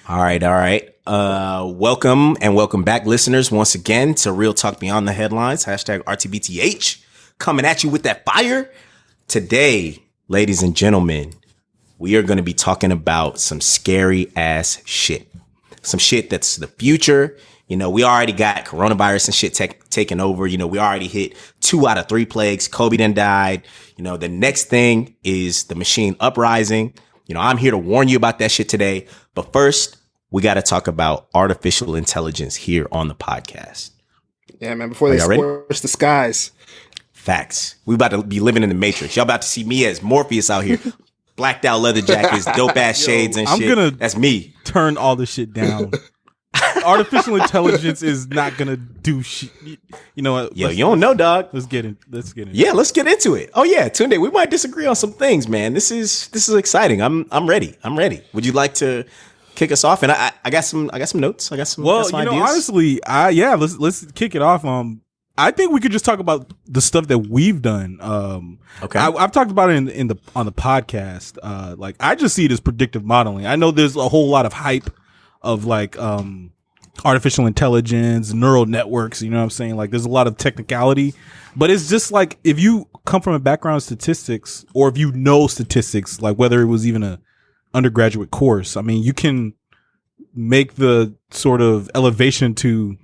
All right, all right. Welcome and welcome back, listeners, once again to Real Talk Beyond the Headlines, hashtag RTBTH, coming at you with that fire. Today, ladies and gentlemen, we are going to be talking about some scary ass shit. Some shit that's the future. You know, we already got coronavirus and shit taken over. You know, we already hit 2 out of 3 plagues. Kobe done died. You know, the next thing is the machine uprising. You know, I'm here to warn you about that shit today. But first, we got to talk about artificial intelligence here on the podcast. Yeah, man, before they scorch the skies. Facts. We about to be living in the Matrix. Y'all about to see me as Morpheus out here. Blacked out leather jackets, dope ass shades and shit. That's me. Turn all this shit down. Artificial intelligence is not gonna do shit. You know what? Yo, you don't know, dog. Let's get into Yeah, let's get into it. Oh yeah, Tunde, we might disagree on some things, man. This is exciting. I'm ready. Would you like to kick us off? And I got some notes. I got some. Well, got some you know, ideas. honestly, let's kick it off. I think we could just talk about the stuff that we've done. Okay, I've talked about it on the podcast. Like, I just see it as predictive modeling. I know there's a whole lot of hype of like artificial intelligence, neural networks. You know what I'm saying? Like, there's a lot of technicality, but it's just like, if you come from a background of statistics, or if you know statistics, like whether it was even a undergraduate course, I mean, you can make the sort of elevation to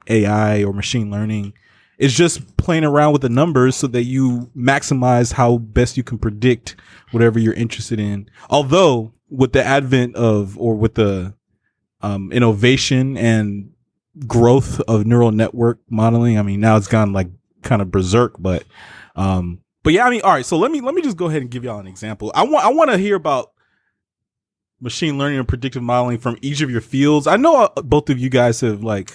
AI or machine learning. It's just playing around with the numbers so that you maximize how best you can predict whatever you're interested in. Although with the advent of, or with the innovation and growth of neural network modeling, I mean, now it's gone like kind of berserk, but yeah, I mean, all right. So let me just go ahead and give y'all an example. I want to hear about machine learning and predictive modeling from each of your fields. I know both of you guys have, like,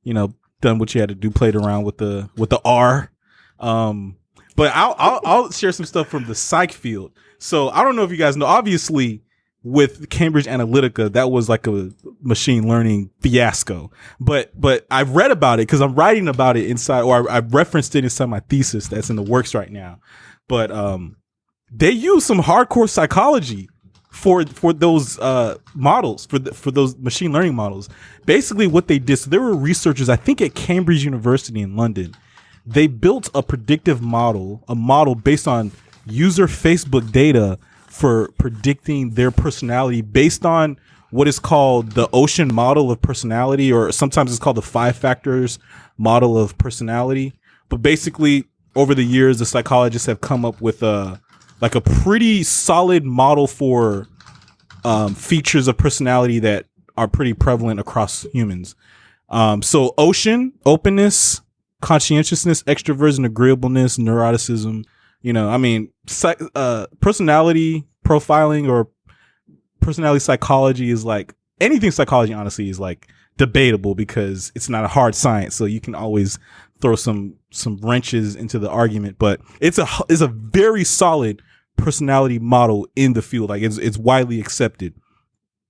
you know, done what you had to do, played around with the R. But I'll share some stuff from the psych field. So I don't know if you guys know, obviously with Cambridge Analytica, that was like a machine learning fiasco. But I've read about it because I'm writing about it inside, or I've referenced it inside my thesis that's in the works right now. But they use some hardcore psychology for those models, for those machine learning models. Basically what they did, so there were researchers, I think at Cambridge University in London. They built a predictive model, a model based on user Facebook data for predicting their personality based on what is called the ocean model of personality, or sometimes it's called the 5 factors model of personality. But basically, over the years, the psychologists have come up with a pretty solid model for features of personality that are pretty prevalent across humans. So ocean, openness, conscientiousness, extroversion, agreeableness, neuroticism. You know, I mean, personality profiling or personality psychology is like, anything psychology, honestly, is like debatable because it's not a hard science. So you can always throw some wrenches into the argument, but it's a very solid personality model in the field. Like, it's widely accepted.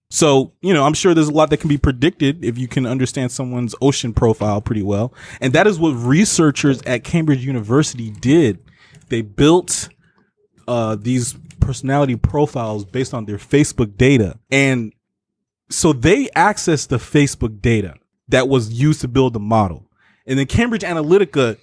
So, you know, I'm sure there's a lot that can be predicted if you can understand someone's ocean profile pretty well. And that is what researchers at Cambridge University did. They built these personality profiles based on their Facebook data. And so they accessed the Facebook data that was used to build the model. And then Cambridge Analytica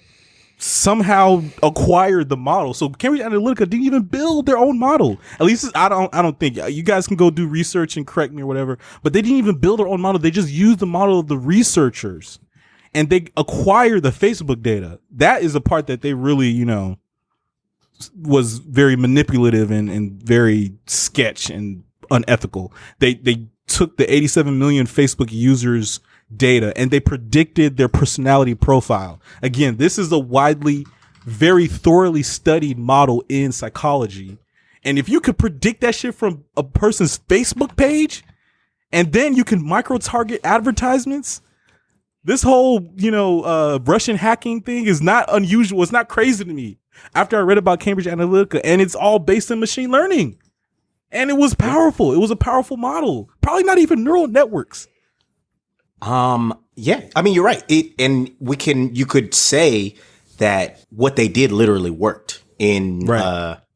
somehow acquired the model. So Cambridge Analytica didn't even build their own model. At least I don't think. You guys can go do research and correct me or whatever, but they didn't even build their own model. They just used the model of the researchers, and they acquired the Facebook data. That is the part that they really, you know, was very manipulative and very sketch and unethical. They took the 87 million Facebook users data and they predicted their personality profile. Again, this is a widely, very thoroughly studied model in psychology. And if you could predict that shit from a person's Facebook page, and then you can micro-target advertisements, this whole, you know, Russian hacking thing is not unusual. It's not crazy to me after I read about Cambridge Analytica, and it's all based in machine learning. And it was powerful. It was a powerful model. Probably not even neural networks. Yeah, I mean, you're right. You could say that what they did literally worked in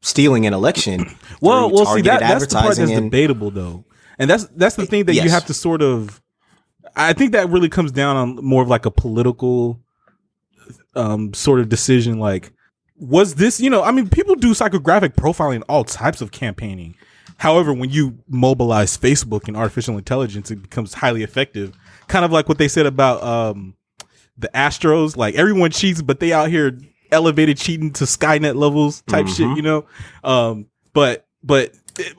stealing an election. Well, see, that's the part that's debatable, though. And that's the thing that you have to sort of, I think that really comes down on more of like a political sort of decision. Like, was this, I mean, people do psychographic profiling, all types of campaigning. However, when you mobilize Facebook and artificial intelligence, it becomes highly effective. Kind of like what they said about the Astros. Like, everyone cheats, but they out here elevated cheating to Skynet levels type shit, But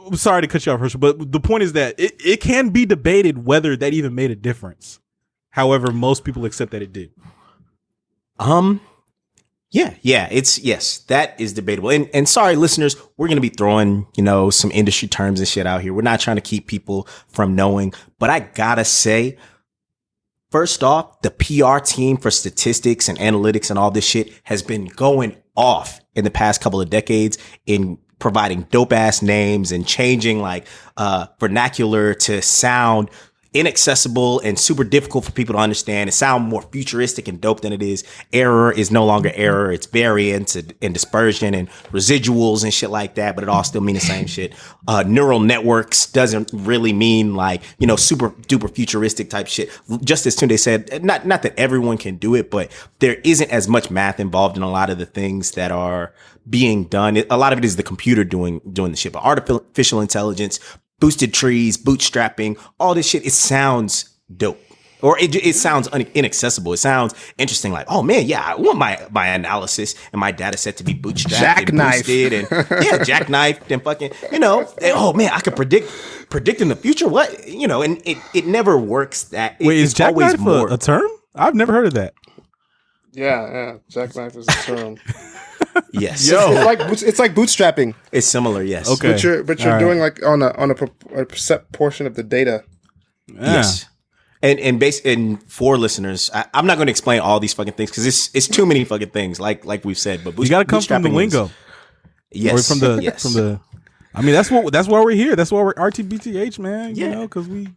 I'm sorry to cut you off, Herschel, but the point is that it can be debated whether that even made a difference. However, most people accept that it did. Yes, that is debatable. And sorry, listeners, we're going to be throwing, some industry terms and shit out here. We're not trying to keep people from knowing, but I gotta say, first off, the PR team for statistics and analytics and all this shit has been going off in the past couple of decades in providing dope ass names and changing vernacular to sound inaccessible and super difficult for people to understand and sound more futuristic and dope than it is. Error is no longer error. It's variance and dispersion and residuals and shit like that, but it all still mean the same shit. Neural networks doesn't really mean super duper futuristic type shit. Just as Tunde said, not that everyone can do it, but there isn't as much math involved in a lot of the things that are being done. A lot of it is the computer doing the shit, but artificial intelligence, boosted trees, bootstrapping, all this shit, it sounds dope. Or it sounds inaccessible. It sounds interesting. Like, oh man, yeah, I want my analysis and my data set to be bootstrapped and boosted and jackknifed and fucking, oh man, I could predict in the future what, and it never works that. Wait, is jackknife a term? I've never heard of that. Yeah, jackknife is a term. Yes. Yo. It's like bootstrapping. It's similar, yes. Okay. But you're doing like on a set portion of the data. Yeah. Yes. And for listeners, I'm not going to explain all these fucking things because it's too many fucking things, like we've said. But you got to come from the lingo. Yes. Or from the. I mean, that's why we're here. That's why we're RTBTH, man. Yeah. Because we.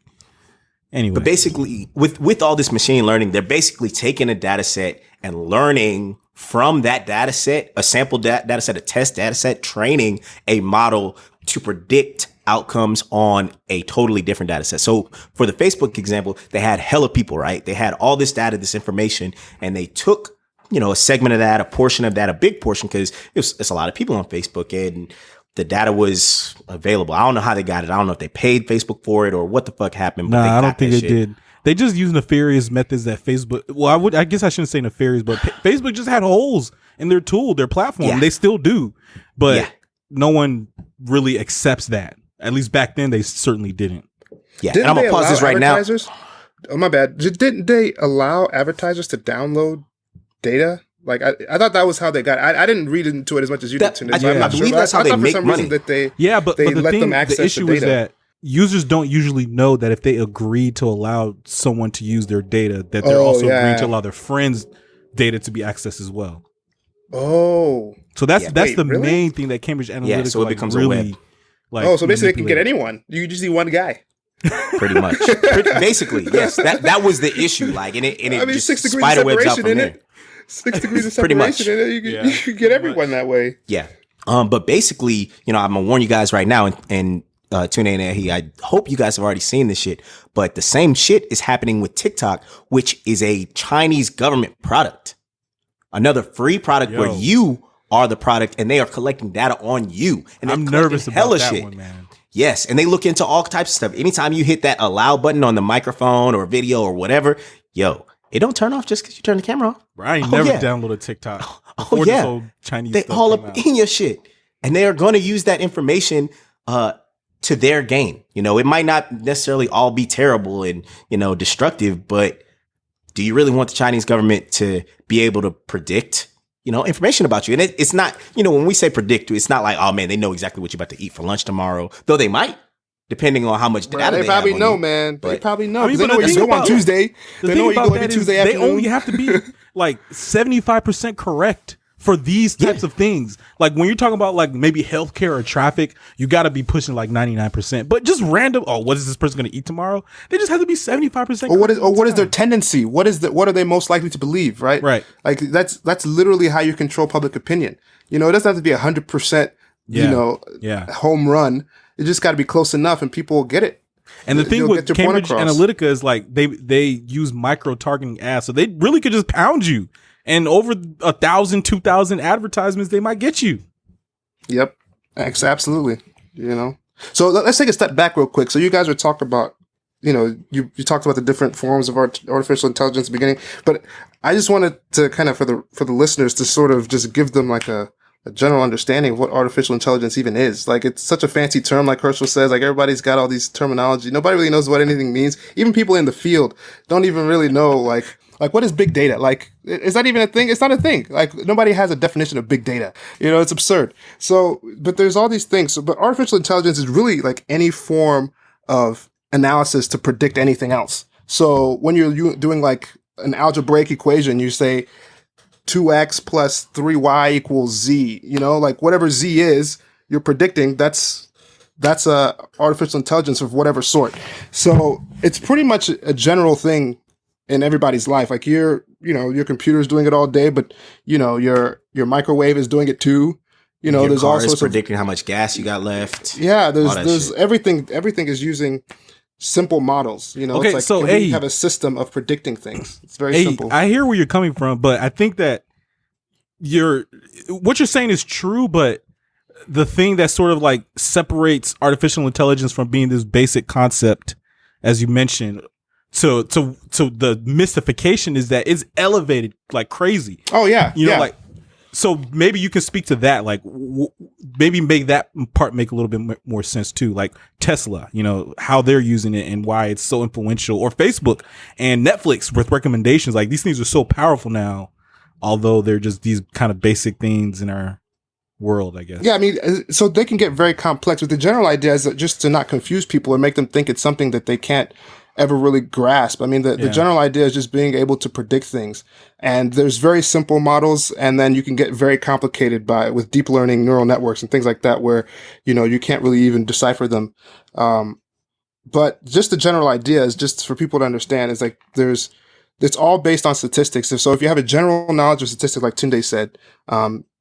Anyway. But basically, with all this machine learning, they're basically taking a data set and learning from that data set, a sample data set, a test data set, training a model to predict outcomes on a totally different data set. So for the Facebook example, they had hella people, right? They had all this data, this information, and they took, a segment of that, a portion of that, a big portion, because it's a lot of people on Facebook and the data was available. I don't know how they got it. I don't know if they paid Facebook for it or what the fuck happened. But I don't think they did. They just use nefarious methods that Facebook. Well, I guess I shouldn't say nefarious, but Facebook just had holes in their tool, their platform. Yeah. They still do, but no one really accepts that. At least back then, they certainly didn't. Yeah, and I'm gonna pause this right now. Oh my bad. Didn't they allow advertisers to download data? Like I thought that was how they got it. I didn't read into it as much as you did. I believe that's how they make money. But the issue is that users don't usually know that if they agree to allow someone to use their data, that they're also agreeing to allow their friends' data to be accessed as well. Oh, so that's the main thing that Cambridge Analytica. Yeah, so it becomes really, a web. So basically, they can get anyone. You just need one guy. Pretty much. Basically, yes. That was the issue. Like, and it just 6 degrees of separation in it. 6 degrees of separation. Pretty much. You can get everyone that way. Yeah. But basically, I'm gonna warn you guys right now, and Tune in there. I hope you guys have already seen this shit, but the same shit is happening with TikTok, which is a Chinese government product. Another free product where you are the product and they are collecting data on you. And I'm nervous about that one, man. Yes. And they look into all types of stuff. Anytime you hit that allow button on the microphone or video or whatever, it don't turn off just because you turn the camera off. Bro, I ain't never downloaded TikTok. Oh, yeah. This whole Chinese they all up in your shit. And they are going to use that information to their gain. It might not necessarily all be terrible and, destructive, but do you really want the Chinese government to be able to predict, information about you? And it's not, when we say predict, it's not like, oh man, they know exactly what you're about to eat for lunch tomorrow, though they might, depending on how much data they probably know, man. But, they probably know. They know where you go on Tuesday. They know where you go every Tuesday afternoon. They only have to be like 75% correct for these types of things. Like when you're talking about like maybe healthcare or traffic, you got to be pushing like 99%. But just random, what is this person going to eat tomorrow? They just have to be 75%. Or what is their tendency? What are they most likely to believe? Right. Right. Like that's literally how you control public opinion. It doesn't have to be 100%. Home run. It just got to be close enough, and people will get it. And the thing You'll with get your point Cambridge across. Analytica is like they use micro targeting ads, so they really could just pound you, and over 1,000, 2,000 advertisements they might get you. Yep, absolutely. You know, so let's take a step back real quick. So you guys were talking about, you know, you talked about the different forms of artificial intelligence at the beginning, but I just wanted to kind of for the listeners to sort of just give them like a general understanding of what artificial intelligence even is. Like, it's such a fancy term, like Herschel says, like everybody's got all these terminology. Nobody really knows what anything means. Even people in the field don't even really know, like what is big data? Like, is that even a thing? It's not a thing. Like, nobody has a definition of big data. You know, it's absurd. So, but there's all these things. So, but artificial intelligence is really like any form of analysis to predict anything else. So when you're doing like an algebraic equation, you say 2x plus 3y equals z, you know, like whatever z is, you're predicting that's a artificial intelligence of whatever sort. So it's pretty much a general thing in everybody's life. Like your computer's doing it all day, but you know, your microwave is doing it too. You know, Your there's car all is sorts predicting how much gas you got left. Yeah, all that there's shit. everything is using simple models. You know, Okay, it's like so, we have a system of predicting things. It's very simple. I hear where you're coming from, but I think that what you're saying is true, but the thing that sort of like separates artificial intelligence from being this basic concept, as you mentioned, to the mystification is that it's elevated like crazy. Oh yeah, You know, like, so maybe you can speak to that, like maybe make that part make a little bit more sense too. Like Tesla, you know, how they're using it and why it's so influential, or Facebook and Netflix with recommendations. Like, these things are so powerful now, although they're just these kind of basic things in our world, I guess. Yeah, I mean, so they can get very complex. But the general idea is that just to not confuse people or make them think it's something that they can't ever really grasp. I mean, the general idea is just being able to predict things. And there's very simple models, and then you can get very complicated with deep learning neural networks and things like that, where, you know, you can't really even decipher them. But just the general idea is just for people to understand is like it's all based on statistics. So if you have a general knowledge of statistics, like Tunde said,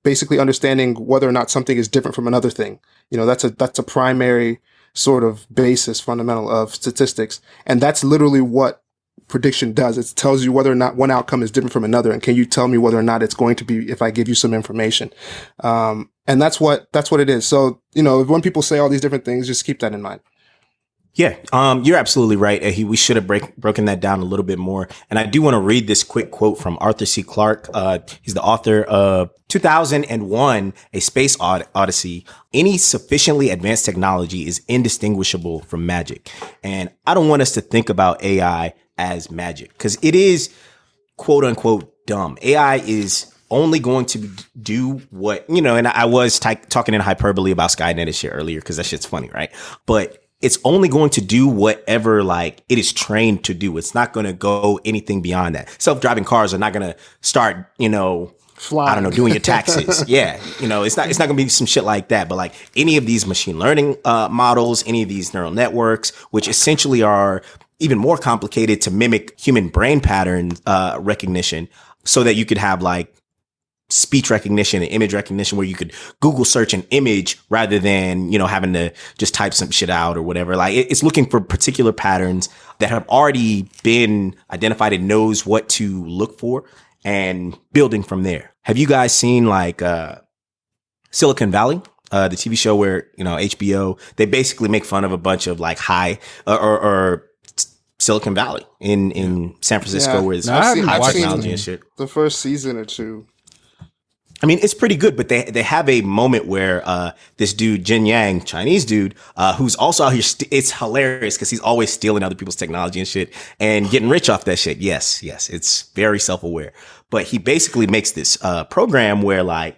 basically understanding whether or not something is different from another thing, you know, that's a primary sort of basis, fundamental of statistics. And that's literally what prediction does. It tells you whether or not one outcome is different from another. And can you tell me whether or not it's going to be if I give you some information? And that's what it is. So, you know, when people say all these different things, just keep that in mind. Yeah, you're absolutely right. We should have broken that down a little bit more. And I do want to read this quick quote from Arthur C. Clarke. He's the author of 2001, A Space Odyssey. Any sufficiently advanced technology is indistinguishable from magic. And I don't want us to think about AI as magic, because it is quote unquote dumb. AI is only going to do what, you know, and I was talking in hyperbole about Skynet and shit earlier because that shit's funny, right? But it's only going to do whatever like it is trained to do. It's not going to go anything beyond that. Self-driving cars are not going to start, you know, Flying. I don't know, doing your taxes. Yeah. You know, it's not going to be some shit like that. But like any of these machine learning models, any of these neural networks, which essentially are even more complicated to mimic human brain pattern recognition, so that you could have like speech recognition and image recognition, where you could Google search an image rather than, you know, having to just type some shit out or whatever. Like it's looking for particular patterns that have already been identified and knows what to look for and building from there. Have you guys seen like Silicon Valley, the TV show where, you know, HBO, they basically make fun of a bunch of like high or Silicon Valley in San Francisco, where it's I've seen technology and shit. The first season or two. I mean, it's pretty good, but they have a moment where this dude, Jin Yang, Chinese dude, who's also out here, it's hilarious because he's always stealing other people's technology and shit and getting rich off that shit. Yes, it's very self-aware. But he basically makes this program where like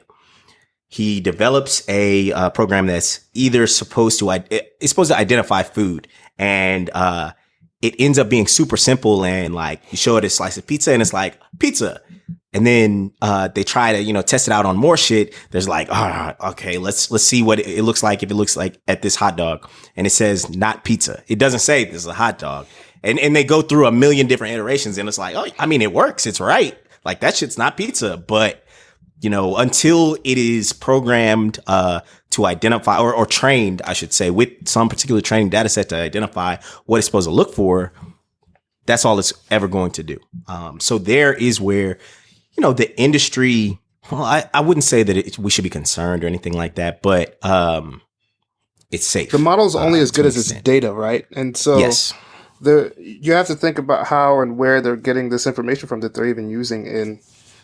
he develops a program that's either supposed to identify food, and it ends up being super simple, and like you show it a slice of pizza and it's like pizza. And then they try to, you know, test it out on more shit. There's like, okay, let's see what it looks like, if it looks like at this hot dog. And it says not pizza. It doesn't say this is a hot dog. And they go through a million different iterations, and it's like, oh, I mean, it works. It's right. Like that shit's not pizza. But until it is programmed to identify or trained, I should say, with some particular training data set to identify what it's supposed to look for, that's all it's ever going to do. So there is where, the industry, well, I wouldn't say that we should be concerned or anything like that, but it's safe. The model's only as good as its data, right? And so yes. You have to think about how and where they're getting this information from that they're even using in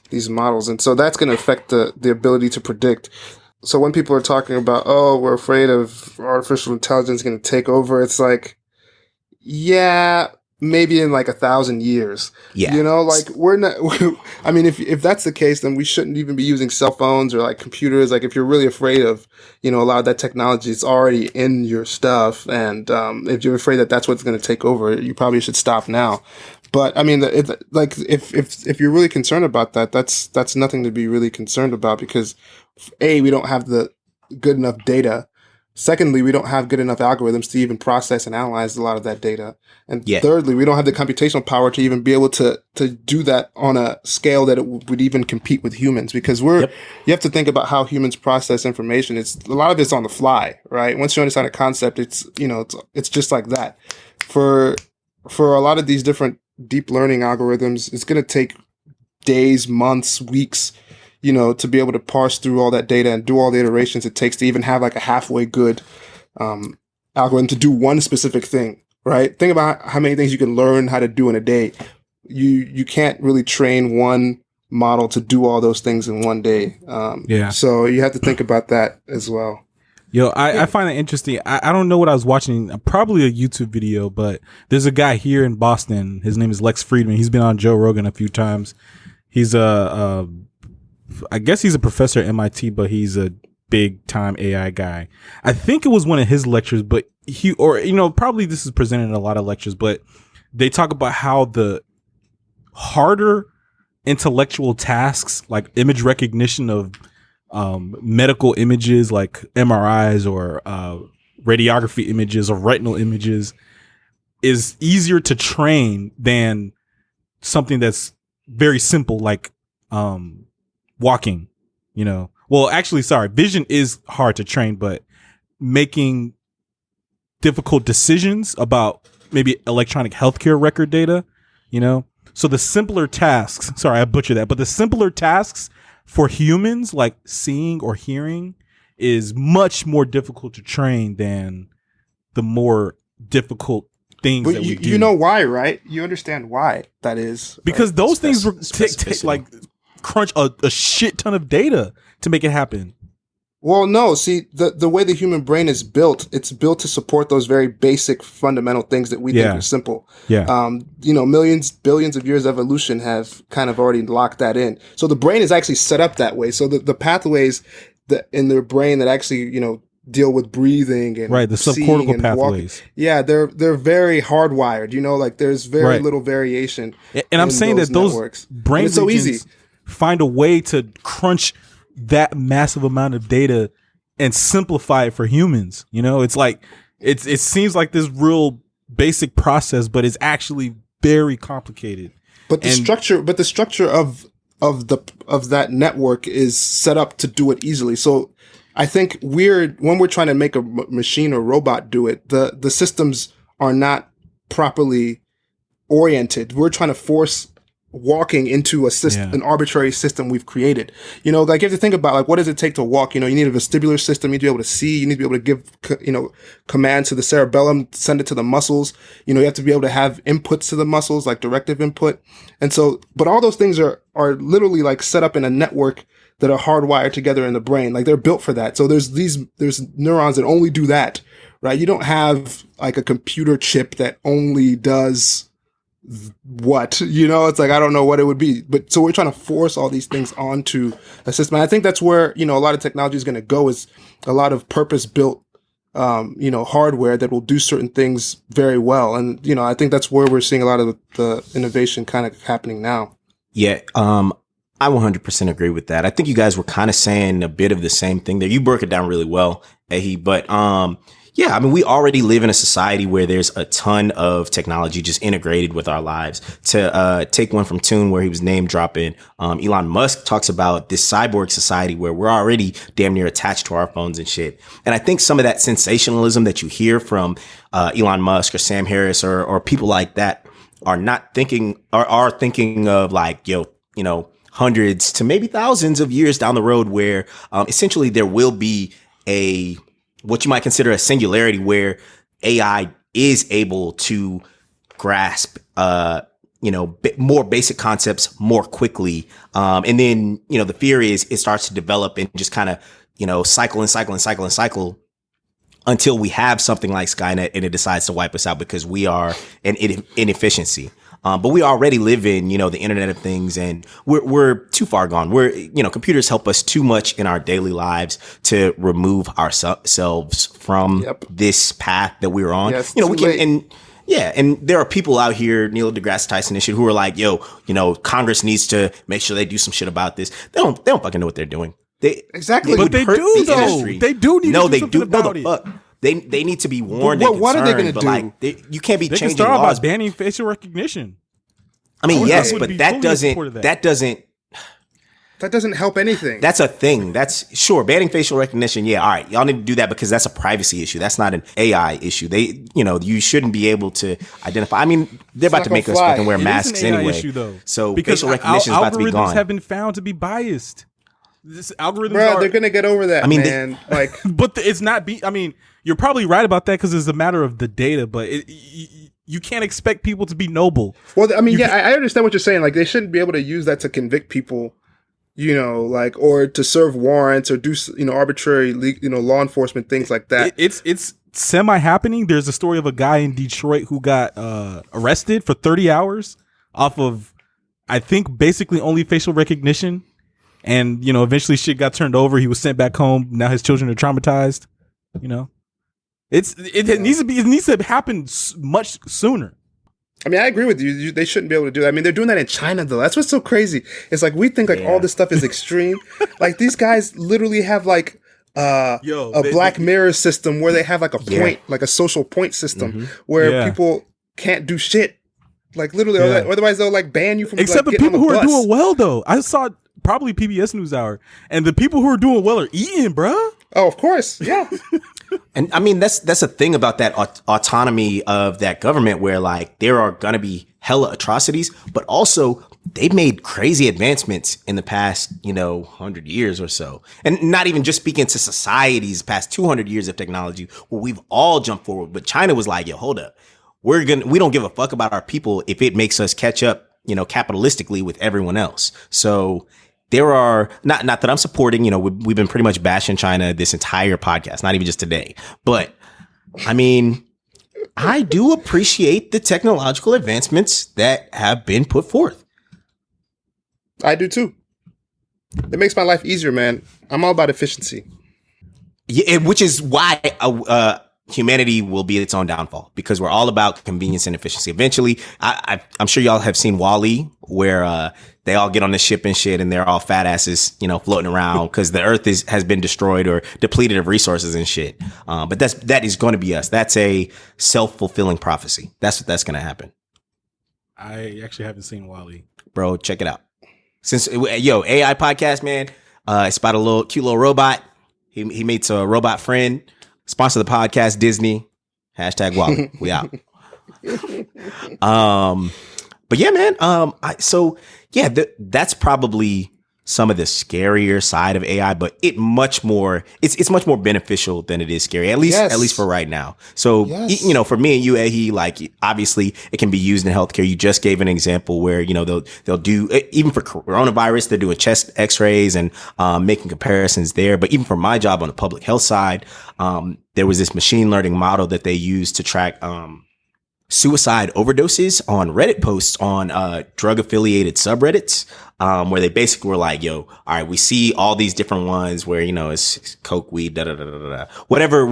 these models. And so that's going to affect the ability to predict. So when people are talking about, oh, we're afraid of artificial intelligence going to take over, it's like, yeah, maybe in like 1,000 years. Yeah. We're not, I mean, if that's the case, then we shouldn't even be using cell phones or like computers. Like if you're really afraid of, a lot of that technology, it's already in your stuff. And, if you're afraid that that's what's going to take over, you probably should stop now. But I mean, if you're really concerned about that, that's nothing to be really concerned about because A, we don't have the good enough data. Secondly, we don't have good enough algorithms to even process and analyze a lot of that data. And thirdly, we don't have the computational power to even be able to do that on a scale that it would even compete with humans because you have to think about how humans process information. A lot of it's on the fly, right? Once you understand a concept, it's just like that. For a lot of these different deep learning algorithms, it's going to take days, months, weeks, to be able to parse through all that data and do all the iterations it takes to even have like a halfway good algorithm to do one specific thing, right? Think about how many things you can learn how to do in a day. You can't really train one model to do all those things in one day. So you have to think about that as well. Yo, I find it interesting. I don't know what I was watching, probably a YouTube video, but there's a guy here in Boston. His name is Lex Friedman. He's been on Joe Rogan a few times. He's I guess he's a professor at MIT, but he's a big time AI guy. I think it was one of his lectures, but probably this is presented in a lot of lectures, but they talk about how the harder intellectual tasks like image recognition of medical images like MRIs or radiography images or retinal images is easier to train than something that's very simple like walking, well, actually, sorry, vision is hard to train, but making difficult decisions about maybe electronic healthcare record data, so the simpler tasks, sorry, I butchered that, but the simpler tasks for humans like seeing or hearing is much more difficult to train than the more difficult things but that we do. You know why, right? You understand why that is. Because those things were crunch a shit ton of data to make it happen. Well, no. See, the way the human brain is built, it's built to support those very basic, fundamental things that we think are simple. Yeah. Millions, billions of years of evolution have kind of already locked that in. So the brain is actually set up that way. So the pathways in their brain that actually, deal with breathing and the subcortical pathways. Yeah, they're very hardwired. There's very little variation. And I'm saying that those brain regions so easy. Find a way to crunch that massive amount of data and simplify it for humans. It's like it seems like this real basic process, but it's actually very complicated. But the structure of that network is set up to do it easily. So I think when we're trying to make a machine or robot do it, the systems are not properly oriented. We're trying to force walking into a system, an arbitrary system we've created. You have to think about what does it take to walk? You need a vestibular system. You need to be able to see. You need to be able to give, commands to the cerebellum, send it to the muscles. You have to be able to have inputs to the muscles, like directive input. And so, but all those things are literally set up in a network that are hardwired together in the brain. They're built for that. So there's neurons that only do that, right? You don't have a computer chip that only does what, it's I don't know what it would be. But so we're trying to force all these things onto a system. And I think that's where, a lot of technology is going to go, is a lot of purpose built, hardware that will do certain things very well. And, I think that's where we're seeing a lot of the innovation kind of happening now. Yeah. I 100% agree with that. I think you guys were kind of saying a bit of the same thing there. You broke it down really well, Ehi, but, Yeah, I mean, we already live in a society where there's a ton of technology just integrated with our lives. To take one from Toon, where he was name dropping, Elon Musk talks about this cyborg society where we're already damn near attached to our phones and shit. And I think some of that sensationalism that you hear from Elon Musk or Sam Harris or people like that are not thinking or are thinking of like, hundreds to maybe thousands of years down the road where essentially there will be what you might consider a singularity where AI is able to grasp, more basic concepts more quickly. And then, the fear is it starts to develop and just kind of, cycle and cycle and cycle and cycle until we have something like Skynet and it decides to wipe us out because we are an inefficiency. But we already live in, the Internet of Things, and we're too far gone. Computers help us too much in our daily lives to remove ourselves from this path that we're on. Yes, we can, and there are people out here, Neil deGrasse Tyson and shit, who are like, Congress needs to make sure they do some shit about this. They don't fucking know what they're doing. Exactly. But they do, though. They do need to do something about it. Fuck. They need to be warned. What are they going to do? Like, you can't be they changing can start laws. by banning facial recognition. I mean, yes, would but be that fully doesn't help anything. That's a thing. That's sure banning facial recognition. Yeah, all right, y'all need to do that because that's a privacy issue. That's not an AI issue. You shouldn't be able to identify. I mean, they're about to make us fucking wear masks anyway. Issue, though. So because facial recognition is about to be gone. Algorithms have been found to be biased. This algorithms they're gonna get over that. I mean, man. But it's not. I mean, you're probably right about that because it's a matter of the data. But you can't expect people to be noble. Well, I mean, I understand what you're saying. Like, they shouldn't be able to use that to convict people, or to serve warrants or do, arbitrary, law enforcement things like that. It's semi happening. There's a story of a guy in Detroit who got arrested for 30 hours off of, I think, basically only facial recognition. And, eventually shit got turned over. He was sent back home. Now his children are traumatized. It needs to happen much sooner. I mean, I agree with you. They shouldn't be able to do that. I mean, they're doing that in China, though. That's what's so crazy. It's like we think all this stuff is extreme. Like, these guys literally have like a Black Mirror system where they have like a point, like a social point system where people can't do shit. Like, literally, otherwise they'll like ban you from. Except the people who are doing well, though. I saw probably PBS NewsHour, and the people who are doing well are eating, bruh. Oh, of course, yeah. And I mean, that's a thing about that autonomy of that government where like there are going to be hella atrocities, but also they've made crazy advancements in the past, 100 years or so. And not even just speaking to societies past 200 years of technology where we've all jumped forward. But China was like, yo, hold up. We don't give a fuck about our people if it makes us catch up, capitalistically with everyone else. So there are not that I'm supporting, we've been pretty much bashing China this entire podcast, not even just today. But I mean, I do appreciate the technological advancements that have been put forth. I do too. It makes my life easier, man. I'm all about efficiency. Yeah, which is why humanity will be its own downfall because we're all about convenience and efficiency. Eventually, I'm sure y'all have seen WALL-E, where they all get on the ship and shit, and they're all fat asses, floating around because the Earth has been destroyed or depleted of resources and shit. But that is going to be us. That's a self-fulfilling prophecy. That's going to happen. I actually haven't seen WALL-E, bro. Check it out. Since AI podcast, man, it's about a cute little robot. He meets a robot friend. Sponsor the podcast, Disney. #WALL-E. We out. But yeah, man. That's probably some of the scarier side of AI, but it's much more beneficial than it is scary, at least for right now. So, for me and you, Ehi, like, obviously it can be used in healthcare. You just gave an example where, they'll do, even for coronavirus, they're doing chest x-rays and, making comparisons there. But even for my job on the public health side, there was this machine learning model that they used to track, suicide overdoses on Reddit posts on drug affiliated subreddits, where they basically were like, yo, all right, we see all these different ones where, it's coke, weed, whatever,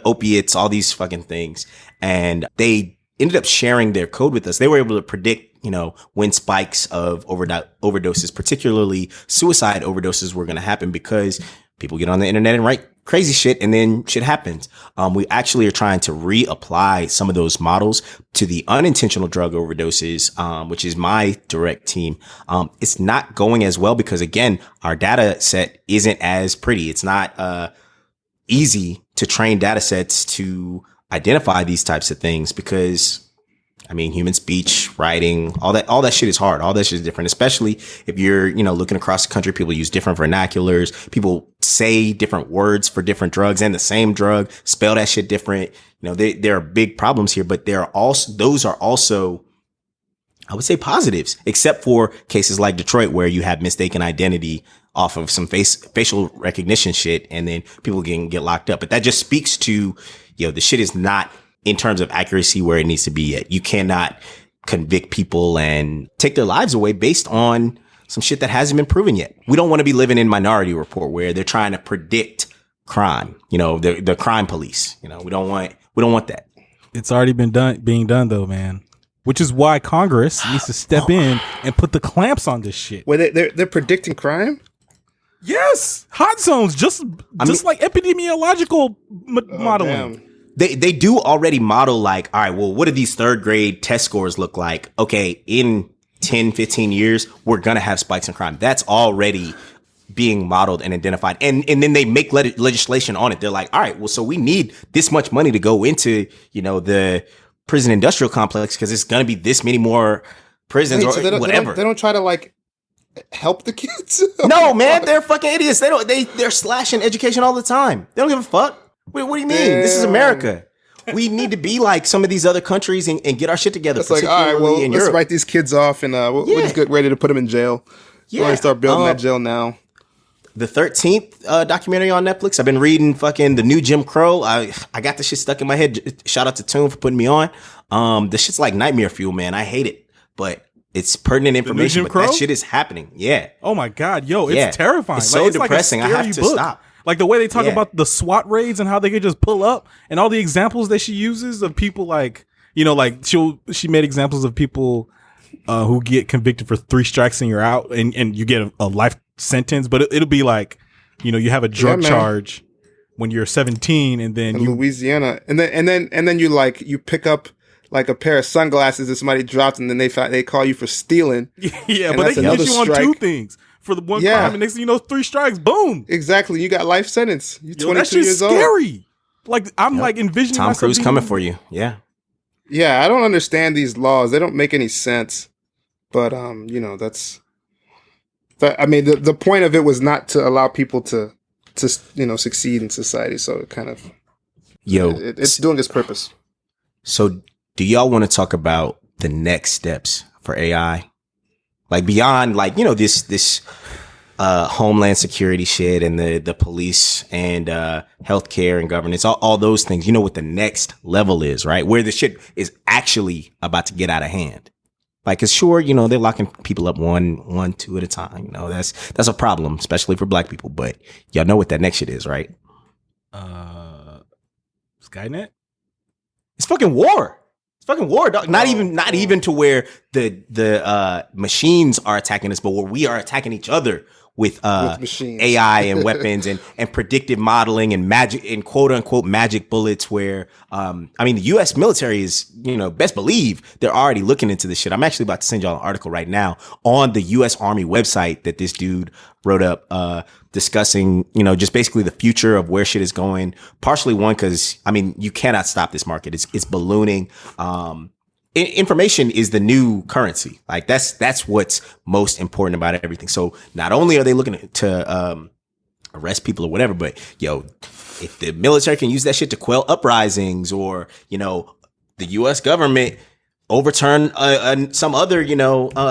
opiates, all these fucking things. And they ended up sharing their code with us. They were able to predict, when spikes of overdoses, particularly suicide overdoses, were going to happen because people get on the internet and write crazy shit, and then shit happens. We actually are trying to reapply some of those models to the unintentional drug overdoses, which is my direct team. It's not going as well because, again, our data set isn't as pretty. It's not easy to train data sets to identify these types of things because, I mean, human speech, writing, all that shit is hard. All that shit is different, especially if you're, looking across the country. People use different vernaculars. People say different words for different drugs and the same drug, spell that shit different. There are big problems here, but those are also, I would say, positives, except for cases like Detroit, where you have mistaken identity off of some facial recognition shit, and then people can get locked up. But that just speaks to, the shit is not, in terms of accuracy, where it needs to be at. You cannot convict people and take their lives away based on some shit that hasn't been proven yet. We don't want to be living in Minority Report where they're trying to predict crime. The crime police. We don't want that. It's already being done though, man. Which is why Congress needs to step in and put the clamps on this shit. Where they're predicting crime? Yes, hot zones, just like epidemiological modeling. Damn. They do already model like, all right, well, what do these third grade test scores look like? Okay, in 10, 15 years, we're going to have spikes in crime. That's already being modeled and identified. And then they make legislation on it. They're like, all right, well, so we need this much money to go into, the prison industrial complex because it's going to be this many more prisons or whatever. They don't try to help the kids. No, man, they're fucking idiots. They're slashing education all the time. They don't give a fuck. What do you mean? Damn. This is America. We need to be like some of these other countries and get our shit together. It's like, all right, well, let's Europe. write these kids off and we're just get ready to put them in jail. Yeah. We're going to start building that jail now. The 13th documentary on Netflix. I've been reading fucking The New Jim Crow. I got this shit stuck in my head. Shout out to Toon for putting me on. This shit's like nightmare fuel, man. I hate it, but it's pertinent information. But that shit is happening. Yeah. Oh my God, yo, it's terrifying. It's so depressing. I have to stop. Like the way they talk about the SWAT raids and how they could just pull up, and all the examples that she uses of people she made examples of people who get convicted for 3 strikes and you're out, and you get a life sentence, but it'll be like, you have a drug charge when you're 17, and then in Louisiana, and then you pick up like a pair of sunglasses that somebody dropped, and then they call you for stealing. Yeah, but they can get you on 2 things. For the one crime, and next thing you know, 3 strikes, boom. Exactly. You got life sentence. You're 22 years old. Scary. Like, I'm envisioning Tom Cruise coming for you. Yeah. Yeah, I don't understand these laws. They don't make any sense. But, the point of it was not to allow people to succeed in society. So it kind of, it's doing its purpose. So do y'all want to talk about the next steps for AI? Like beyond this homeland security shit and the police and healthcare and governance, all those things. You know what the next level is, right? Where the shit is actually about to get out of hand. Like, it's sure, they're locking people up one, 2 at a time. That's a problem, especially for Black people. But y'all know what that next shit is, right? Skynet? It's fucking war. Fucking war, dog. Not even to where the machines are attacking us, but where we are attacking each other with AI and weapons and predictive modeling and magic and quote unquote magic bullets. Where the U.S. military is, best believe they're already looking into this shit. I'm actually about to send y'all an article right now on the U.S. Army website that this dude wrote up, discussing, just basically the future of where shit is going. Partially one, because you cannot stop this market. It's ballooning. Information is the new currency. Like that's what's most important about everything. So not only are they looking to arrest people or whatever, but if the military can use that shit to quell uprisings, or the U.S. government overturn some other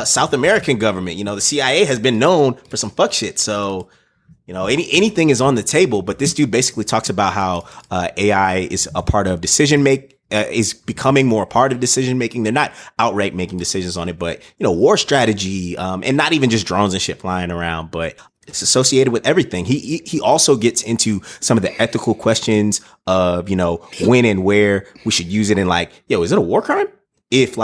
South American government. The CIA has been known for some fuck shit. So anything is on the table. But this dude basically talks about how AI is a part of decision make. Is becoming more a part of decision making. They're not outright making decisions on it, but war strategy, and not even just drones and shit flying around, but it's associated with everything. He also gets into some of the ethical questions of when and where we should use it, and is it a war crime if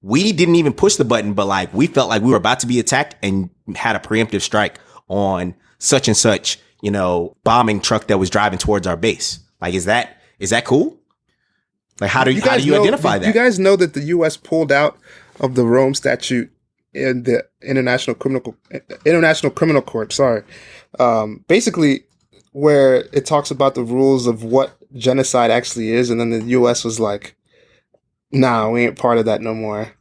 we didn't even push the button, but we felt like we were about to be attacked and had a preemptive strike on such and such bombing truck that was driving towards our base. Like, is that cool? Like, how do you identify that? You guys know that the U.S. pulled out of the Rome Statute in the International Criminal Court. Sorry, basically, where it talks about the rules of what genocide actually is, and then the U.S. was like, "Nah, we ain't part of that no more."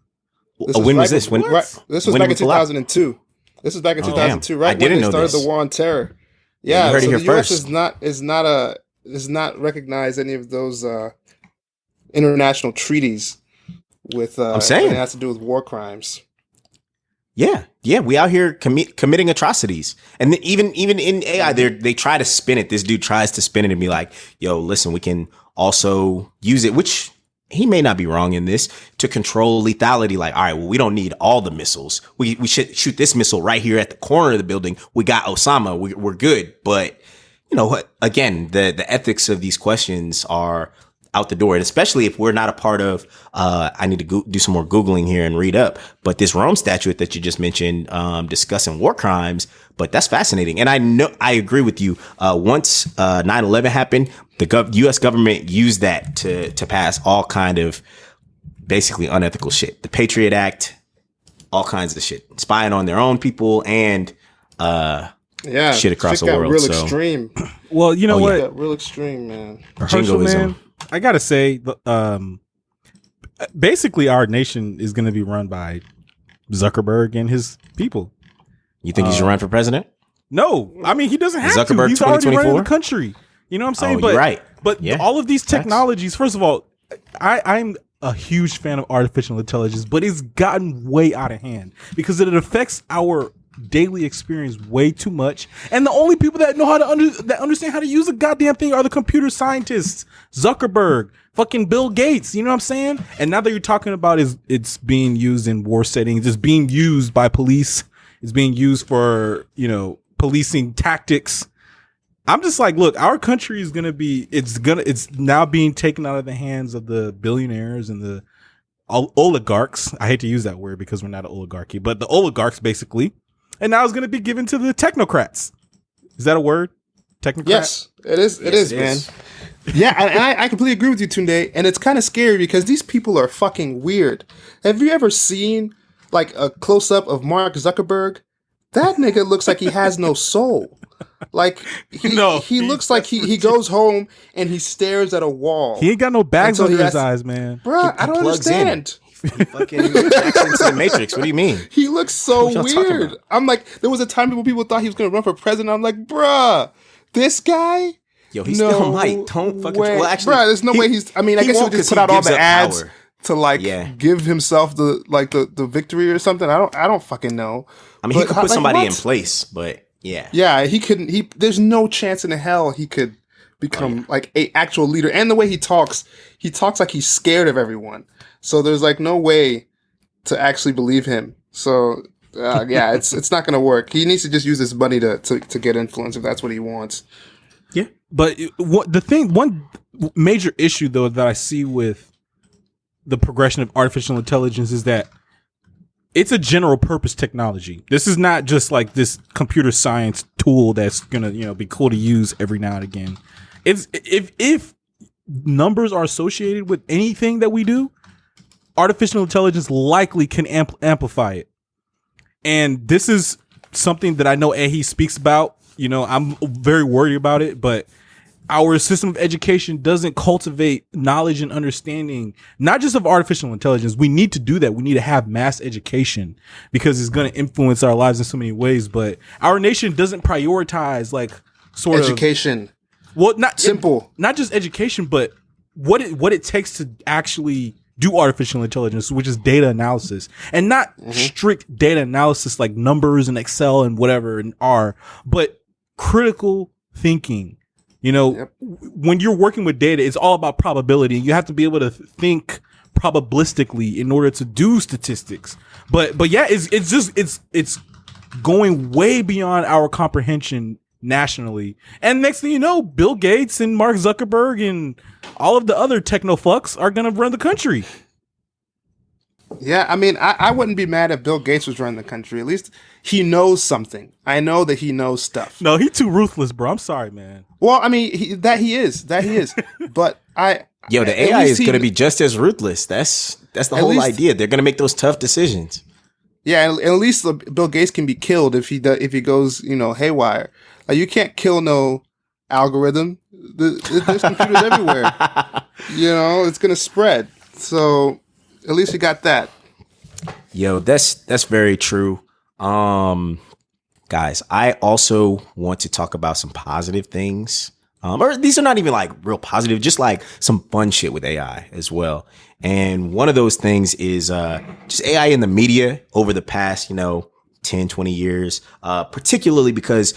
When was this? This was back in 2002. This was back in 2002, right? I didn't know started this. the war on terror. Yeah, you heard it here the U.S. first. is not recognized any of those international treaties with I'm saying it has to do with war crimes. Yeah, we out here committing atrocities, and then even in AI, they try to spin it. This dude tries to spin it and be like, "Yo, listen, we can also use it," which he may not be wrong in this, to control lethality. Like, all right, well, we don't need all the missiles. We should shoot this missile right here at the corner of the building. We got Osama. We're good. But again, the ethics of these questions are out the door. And especially if we're not a part of, I need to do some more Googling here and read up, but this Rome statute that you just mentioned, discussing war crimes, but that's fascinating. And I agree with you. Once 9/11 happened, the U.S. government used that to pass all kind of basically unethical shit. The Patriot Act, all kinds of shit, spying on their own people and shit across the world. Real extreme. Well, you know what? It got real extreme, man. Herschel, man, I gotta say, basically, our nation is going to be run by Zuckerberg and his people. You think he should run for president? No, I mean he doesn't have Zuckerberg to. He's already running the 2024? country. You know what I'm saying? You're right. But Yeah. all of these technologies, first of all, I'm a huge fan of artificial intelligence, but it's gotten way out of hand because it affects our daily experience way too much. And the only people that know how to that understand how to use a goddamn thing are the computer scientists, Zuckerberg, fucking Bill Gates. You know what I'm saying? And now that you're talking about it's being used in war settings, it's being used by police, it's being used for, policing tactics. I'm just like, look, our country is it's now being taken out of the hands of the billionaires and the oligarchs. I hate to use that word because we're not an oligarchy, but the oligarchs basically. And now it's going to be given to the technocrats. Is that a word? Technocrat? Yes, it is. It is, man. Yeah, and I completely agree with you, Tunde. And it's kind of scary because these people are fucking weird. Have you ever seen like a close up of Mark Zuckerberg? That nigga looks like he has no soul. Like he looks like he goes home and he stares at a wall. He ain't got no bags under his eyes, man. Bruh, I don't understand. He fucking jacks into the Matrix. What do you mean? He looks so weird. I'm like, there was a time when people thought he was going to run for president. I'm like, bruh, this guy? Yo, he still might. Don't fucking. Well, actually, bruh, there's no way he's. I mean, I guess he would just put out all the ads to give himself the victory or something. I don't fucking know. I mean, he could put somebody in place, but yeah. Yeah, he couldn't. There's no chance in hell he could become like a actual leader. And the way he talks like he's scared of everyone. So there's like no way to actually believe him. So yeah, it's not going to work. He needs to just use his money to get influence if that's what he wants. Yeah, but one major issue though that I see with the progression of artificial intelligence is that it's a general purpose technology. This is not just like this computer science tool that's gonna be cool to use every now and again. It's if numbers are associated with anything that we do, artificial intelligence likely can amplify it. And this is something that I know Ehi speaks about. I'm very worried about it, but our system of education doesn't cultivate knowledge and understanding, not just of artificial intelligence. We need to do that. We need to have mass education because it's going to influence our lives in so many ways. But our nation doesn't prioritize education. Well, not simple, not just education, but what it takes to actually do artificial intelligence, which is data analysis, and not strict data analysis like numbers and Excel and whatever and R, but critical thinking. When you're working with data, it's all about probability. You have to be able to think probabilistically in order to do statistics. But yeah, it's going way beyond our comprehension nationally. And next thing you know, Bill Gates and Mark Zuckerberg and all of the other technofucks are going to run the country. Yeah, I mean, I wouldn't be mad if Bill Gates was running the country. At least he knows something. I know that he knows stuff. No, he too ruthless, bro. I'm sorry, man. Well, I mean, he is. But Yo, the AI is going to be just as ruthless. That's the whole idea. They're going to make those tough decisions. Yeah, and at least Bill Gates can be killed if he goes, haywire. Like, you can't kill no algorithm. There's computers everywhere. It's going to spread. So at least you got that. Yo, that's very true. Guys, I also want to talk about some positive things. Or these are not even like real positive, just like some fun shit with AI as well. And one of those things is just AI in the media over the past, 10, 20 years, particularly because,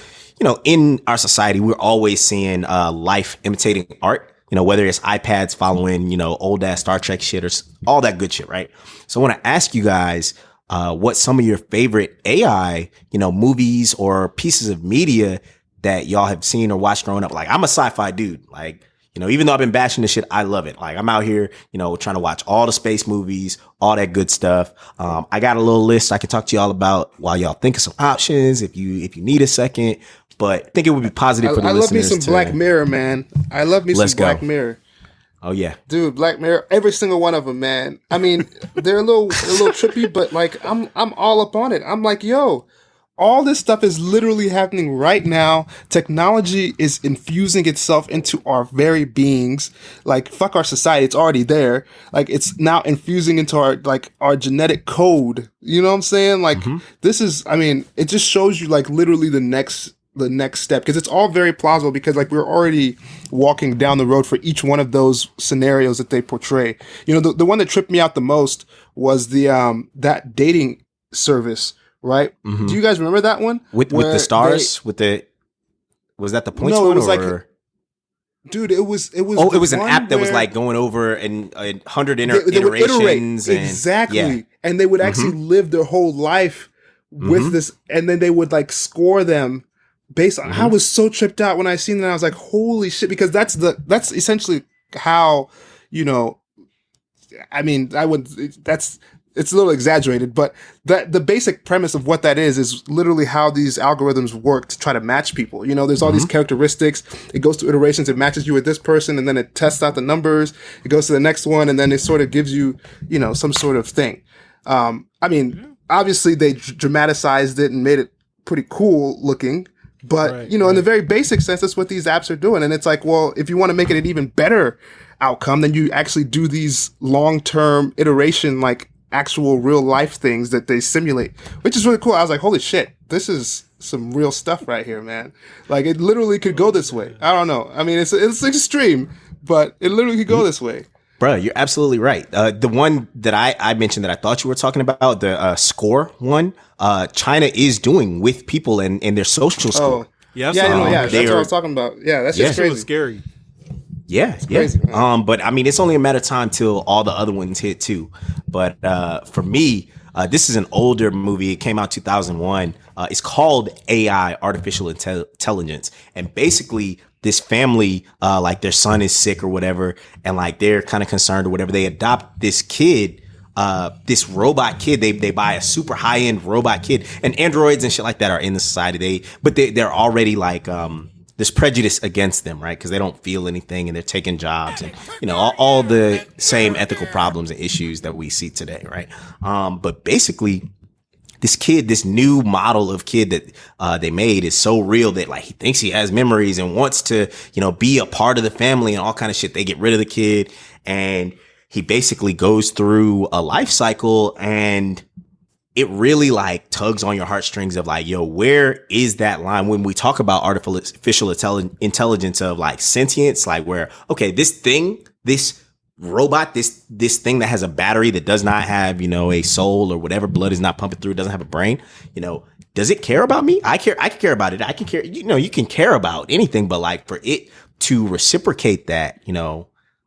in our society, we're always seeing life imitating art. Whether it's iPads following, old ass Star Trek shit or all that good shit, right? So I want to ask you guys what some of your favorite AI, movies or pieces of media that y'all have seen or watched growing up. Like, I'm a sci-fi dude. Like, even though I've been bashing this shit, I love it. Like, I'm out here, trying to watch all the space movies, all that good stuff. I got a little list I can talk to y'all about while y'all think of some options if you need a second. But I think it would be positive for the listeners. I love me some Black Mirror, man. I love me some Black Mirror. Oh yeah, dude, Black Mirror. Every single one of them, man. I mean, they're a little trippy, but like I'm all up on it. I'm like, yo, all this stuff is literally happening right now. Technology is infusing itself into our very beings. Like, fuck our society. It's already there. Like, it's now infusing into our genetic code. You know what I'm saying? Like, this is, I mean, it just shows you like literally the next step, because it's all very plausible, because like we're already walking down the road for each one of those scenarios that they portray. The one that tripped me out the most was the that dating service, right? Do you guys remember that one with the stars? Was that the points? No, one, it was or? Dude, it was. Oh, it was an app that was like going over 100 iterations. Exactly, yeah. And they would actually live their whole life with this, and then they would like score them based on. I was so tripped out when I seen that. I was like, holy shit, because that's essentially how, I mean, it's a little exaggerated, but the basic premise of what that is literally how these algorithms work to try to match people. There's all these characteristics. It goes through iterations. It matches you with this person, and then it tests out the numbers. It goes to the next one, and then it sort of gives you, some sort of thing. I mean, obviously they dramatized it and made it pretty cool looking. But, in the very basic sense, that's what these apps are doing. And it's like, well, if you want to make it an even better outcome, then you actually do these long-term iteration, like actual real life things that they simulate, which is really cool. I was like, holy shit, this is some real stuff right here, man. Like, it literally could go this way. I don't know. I mean, it's extreme, but it literally could go this way. Bro, you're absolutely right. The one that I mentioned that I thought you were talking about, the score one, China is doing with people and their social score. Yeah, that's what I was talking about. Yeah, that's just crazy. Scary. Yeah, crazy, but I mean, it's only a matter of time till all the other ones hit too. But for me, this is an older movie. It came out 2001. It's called AI, Artificial Intelligence, and basically this family, like their son is sick or whatever, and like they're kind of concerned or whatever. They adopt this kid, this robot kid. They buy a super high end robot kid, and androids and shit like that are in the society. They're already like there's prejudice against them, right? Because they don't feel anything and they're taking jobs and all the same ethical problems and issues that we see today, right? But basically, this kid, this new model of kid that they made is so real that like he thinks he has memories and wants to, be a part of the family and all kind of shit. They get rid of the kid and he basically goes through a life cycle, and it really like tugs on your heartstrings of like, yo, where is that line when we talk about artificial intelligence of like sentience, like where, okay, this robot, this thing that has a battery that does not have, a soul or whatever, blood is not pumping through, doesn't have a brain, does it care about me? I can care about it. I can care, you can care about anything, but like for it to reciprocate that,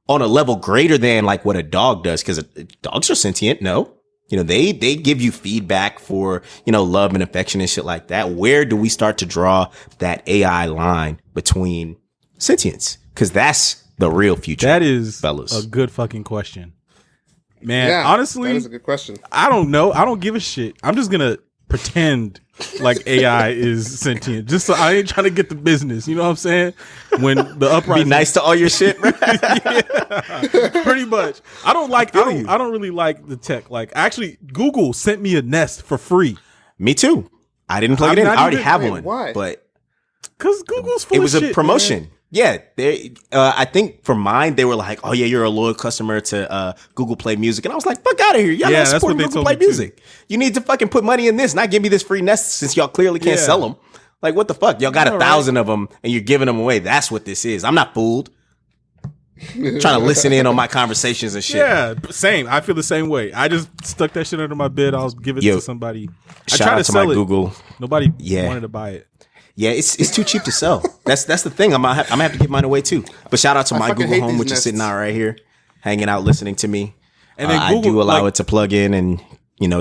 on a level greater than like what a dog does, because dogs are sentient. No, they give you feedback for, love and affection and shit like that. Where do we start to draw that AI line between sentience? Because that's the real future. That is fellas. A good fucking question. Man, Yeah, honestly, that is a good question. I don't know. I don't give a shit. I'm just gonna pretend like AI is sentient, just so I ain't trying to get the business. You know what I'm saying? When the uprising, Be nice to all your shit, bro. yeah, pretty much. I don't really like the tech. Like, actually, Google sent me a Nest for free. Me too. I didn't plug I'm it in. not I already even- have Wait, one. why? But Cause Google's full it of was a shit, promotion. man. Yeah, I think for mine they were like, "Oh yeah, you're a loyal customer to Google Play Music," and I was like, "Fuck out of here! Y'all Yeah, not that's what supporting they Google told Play me too. Music. You need to fucking put money in this, not give me this free Nest since y'all clearly can't Yeah. sell them. Like, what the fuck? Y'all got Yeah, 1,000 of them and you're giving them away. That's what this is. I'm not fooled. Trying to listen in on my conversations and shit. Yeah, same. I feel the same way. I just stuck that shit under my bed. I'll give it Yo, to somebody. I Shout tried out to to sell my it. Google. Nobody Yeah. wanted to buy it. Yeah, it's too cheap to sell. That's the thing. I'm gonna have to give mine away too. But shout out to I my fucking Google hate Home, these which is sitting Nests. out right here, hanging out, listening to me. And then I Google, do allow like- it to plug in and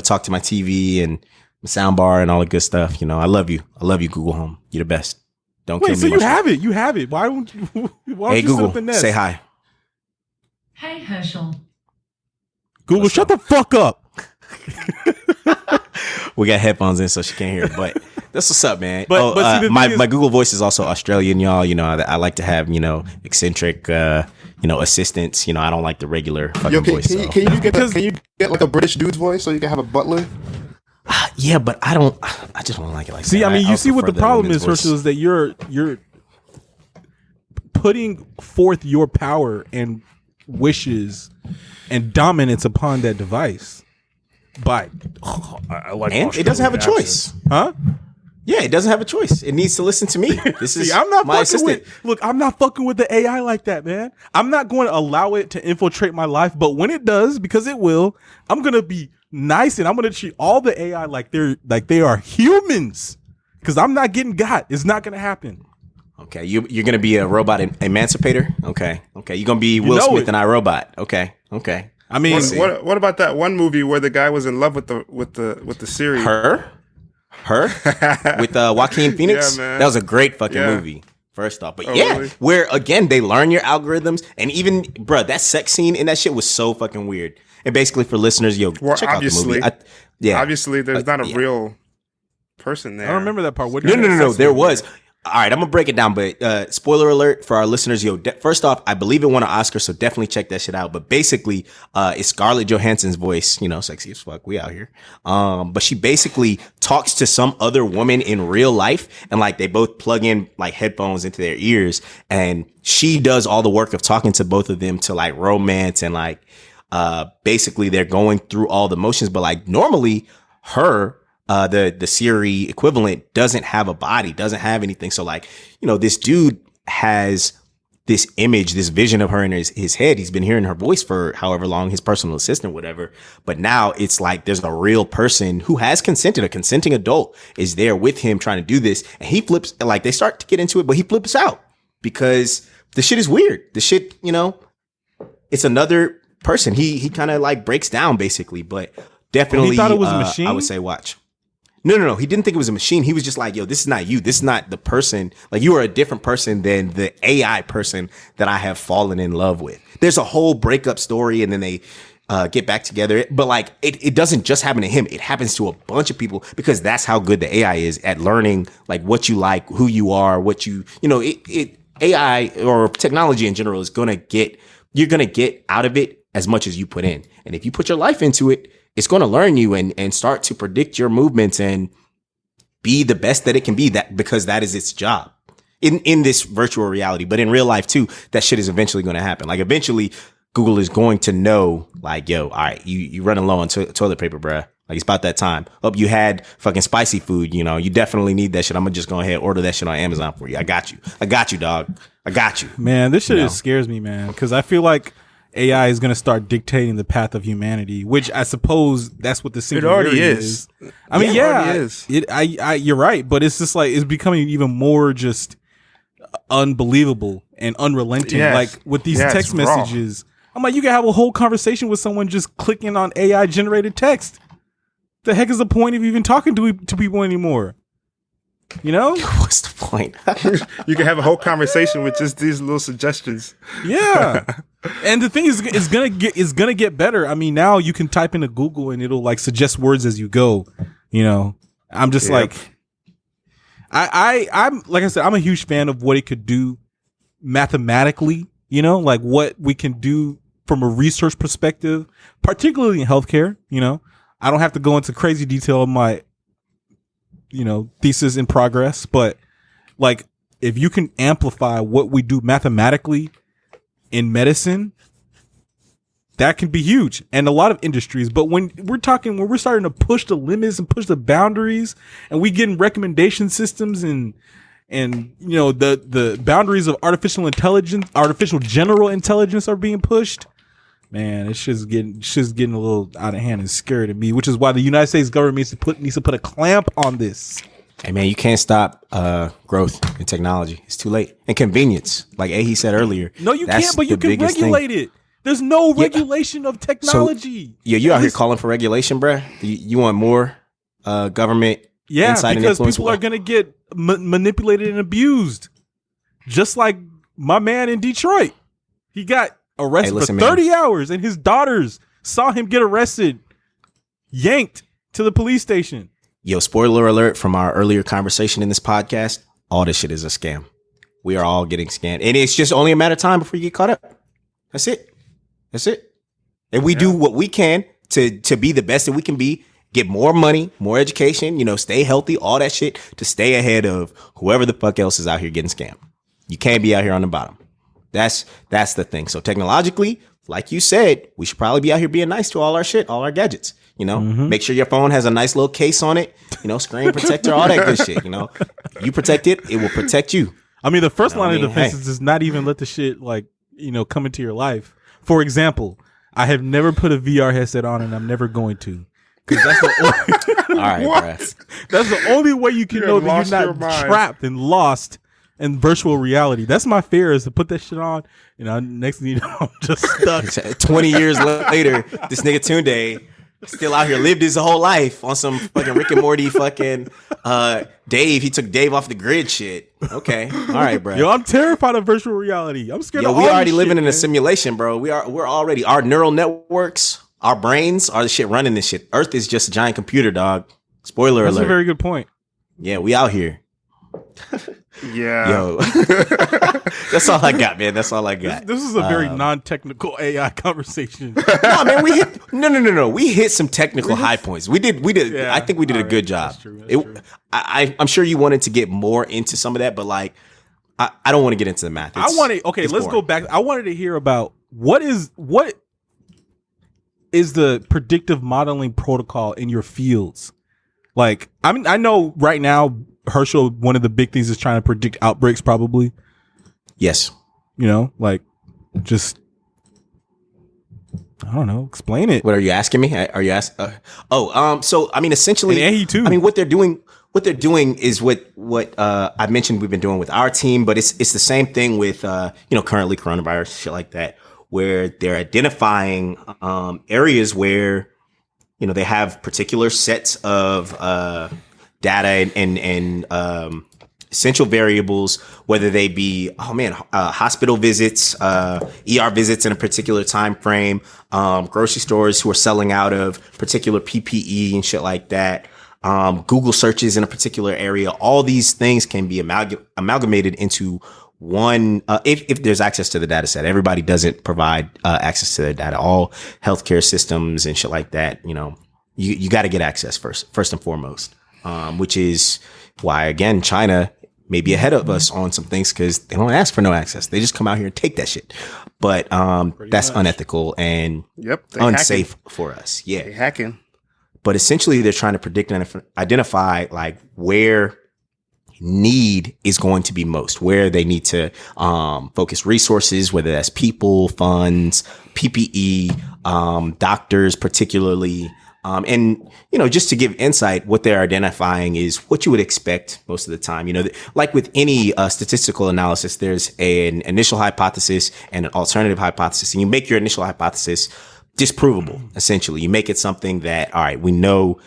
talk to my TV and my sound bar and all the good stuff. I love you. I love you, Google Home. You're the best. Don't Wait, kill so me. you have it? You have it? Why don't you? Why don't Hey you set up the Google, Nest? say hi. Hey, Herschel. Google, What's shut the fuck up. We got headphones in, so she can't hear. But that's what's up, man. But see, the my thing is- my Google Voice is also Australian, y'all. I like to have eccentric assistants. I don't like the regular fucking Yo, voice. so. can you get like a British dude's voice so you can have a butler? Yeah, but I don't. I just don't like it like See, that. I mean, you would see what prefer the problem woman's is, voice. Herschel, is that you're putting forth your power and wishes and dominance upon that device. By I like And it doesn't have a Australian choice. accents. Huh? Yeah, it doesn't have a choice. It needs to listen to me. This is See, I'm not my fucking assistant. with. Look, I'm not fucking with the AI like that, man. I'm not going to allow it to infiltrate my life. But when it does, because it will, I'm gonna be nice and I'm gonna treat all the AI like they are humans. Because I'm not getting got. It's not gonna happen. Okay, you're gonna be a robot emancipator. Okay, you're gonna be Will know Smith it. and iRobot. Okay. I mean, What about that one movie where the guy was in love with the Siri? Her with Joaquin Phoenix. Yeah, man. That was a great fucking Yeah. movie. First off, but Oh, yeah, really? where again they learn your algorithms, and even bruh, that sex scene in that shit was so fucking weird. And basically, for listeners, Well, check out the obviously- movie. Obviously, there's not a yeah. real person there. I don't remember that part. What? No. There was. All right, I'm gonna break it down, but spoiler alert for our listeners. First off, I believe it won an Oscar, so definitely check that shit out. But basically, it's Scarlett Johansson's voice. Sexy as fuck. We out here. But she basically talks to some other woman in real life, and like they both plug in like headphones into their ears, and she does all the work of talking to both of them to like romance and like basically they're going through all the motions. But like normally, the Siri equivalent doesn't have a body, doesn't have anything. So like, this dude has this image, this vision of her in his head. He's been hearing her voice for however long, his personal assistant, whatever. But now it's like there's a real person who has consented, a consenting adult is there with him trying to do this. And he flips, like they start to get into it, but he flips out because the shit is weird. The shit, it's another person. He kind of like breaks down basically, but definitely He thought it was a machine? I would say watch. No. He didn't think it was a machine. He was just like, yo, this is not you. This is not the person. Like, you are a different person than the AI person that I have fallen in love with. There's a whole breakup story and then they get back together. But like, it doesn't just happen to him. It happens to a bunch of people because that's how good the AI is at learning like what you like, who you are, what AI or technology in general is you're going to get out of it as much as you put in. And if you put your life into it, it's going to learn you and start to predict your movements and be the best that it can be, that because that is its job in this virtual reality. But in real life too, that shit is eventually going to happen. Like eventually Google is going to know like, yo, all right, you running low on toilet paper, bruh. Like it's about that time. Oh, you had fucking spicy food. You definitely need that shit. I'm gonna just go ahead and order that shit on Amazon for you. I got you, dog. I got you. Man, this shit scares me, man, because I feel like AI is going to start dictating the path of humanity, which I suppose that's what the singularity already is. I mean, It already is. You're right, but it's just like it's becoming even more just unbelievable and unrelenting. Yes. Like with these Yeah, text it's raw. messages, I'm like, you can have a whole conversation with someone just clicking on AI generated text. The heck is the point of even talking to people anymore? You know? What's the point? You can have a whole conversation with just these little suggestions. Yeah. And the thing is, it's gonna get better. I mean, now you can type into Google and it'll like suggest words as you go. You know, I'm just like, I'm like I said, I'm a huge fan of what it could do mathematically. You know, like what we can do from a research perspective, particularly in healthcare. You know, I don't have to go into crazy detail of my, thesis in progress, but like if you can amplify what we do mathematically in medicine, that can be huge. And a lot of industries. But when we're starting to push the limits and push the boundaries, and we getting recommendation systems and the boundaries of artificial intelligence, artificial general intelligence are being pushed. Man, it's just getting a little out of hand and scary to me, which is why the United States government needs to put a clamp on this. Hey man, you can't stop growth in technology. It's too late. And convenience, like Ahi said earlier. No, you can't, but you can regulate it. There's no regulation of technology. So, you out here calling for regulation, bruh? You want more government insight and influence? Because people are going to get manipulated and abused. Just like my man in Detroit. He got arrested for 30 hours, and his daughters saw him get arrested, yanked to the police station. Yo, spoiler alert from our earlier conversation in this podcast, all this shit is a scam. We are all getting scammed. And it's just only a matter of time before you get caught up. That's it. And we do what we can to be the best that we can be, get more money, more education, stay healthy, all that shit to stay ahead of whoever the fuck else is out here getting scammed. You can't be out here on the bottom. That's the thing. So technologically, like you said, we should probably be out here being nice to all our shit, all our gadgets. Make sure your phone has a nice little case on it, screen protector, all that good shit. You protect it, it will protect you. I mean, the first line of defense is not even let the shit come into your life. For example, I have never put a VR headset on, and I'm never going to. Because that's the only, all right, bruh. That's the only way you can know that you're not trapped and lost in virtual reality. That's my fear, is to put that shit on, next thing you know, I'm just stuck. 20 years later, this nigga Tunde still out here, lived his whole life on some fucking Rick and Morty fucking Dave. He took Dave off the grid shit. Okay. All right, bro. Yo, I'm terrified of virtual reality. I'm scared of all we already this living shit, in a simulation, bro. We're already, our neural networks, our brains are the shit running this shit. Earth is just a giant computer, dog. Spoiler alert. That's a very good point. Yeah, we out here. Yeah. Yo. That's all I got, man. That's all I got. This is a very non-technical AI conversation. No, man, we hit no. We hit some technical high points. We did. Yeah, I think we did a good job. That's true. I'm sure you wanted to get more into some of that, but I don't want to get into the math. Let's go back. I wanted to hear about what is the predictive modeling protocol in your fields. I know right now, Herschel, one of the big things is trying to predict outbreaks, probably. Yes. Just, I don't know, explain it. What are you asking me? Are you asking? So, I mean, essentially, and he too. I mean, what they're doing is what I mentioned we've been doing with our team, but it's the same thing with, currently coronavirus, shit like that, where they're identifying areas where, they have particular sets of data and essential variables, whether they be hospital visits, ER visits in a particular time frame, grocery stores who are selling out of particular PPE and shit like that, Google searches in a particular area. All these things can be amalgamated into one, if there's access to the data set. Everybody doesn't provide access to their data. All healthcare systems and shit like that, you got to get access first and foremost, which is why, again, China may be ahead of us on some things, because they don't ask for no access. They just come out here and take that shit. But that's unethical and unsafe for us. Yeah. They hacking. But essentially, they're trying to predict and identify where need is going to be most, where they need to focus resources, whether that's people, funds, PPE, doctors particularly. And, just to give insight, what they're identifying is what you would expect most of the time. Like with any statistical analysis, there's an initial hypothesis and an alternative hypothesis. And you make your initial hypothesis disprovable, essentially. You make it something that, all right, we know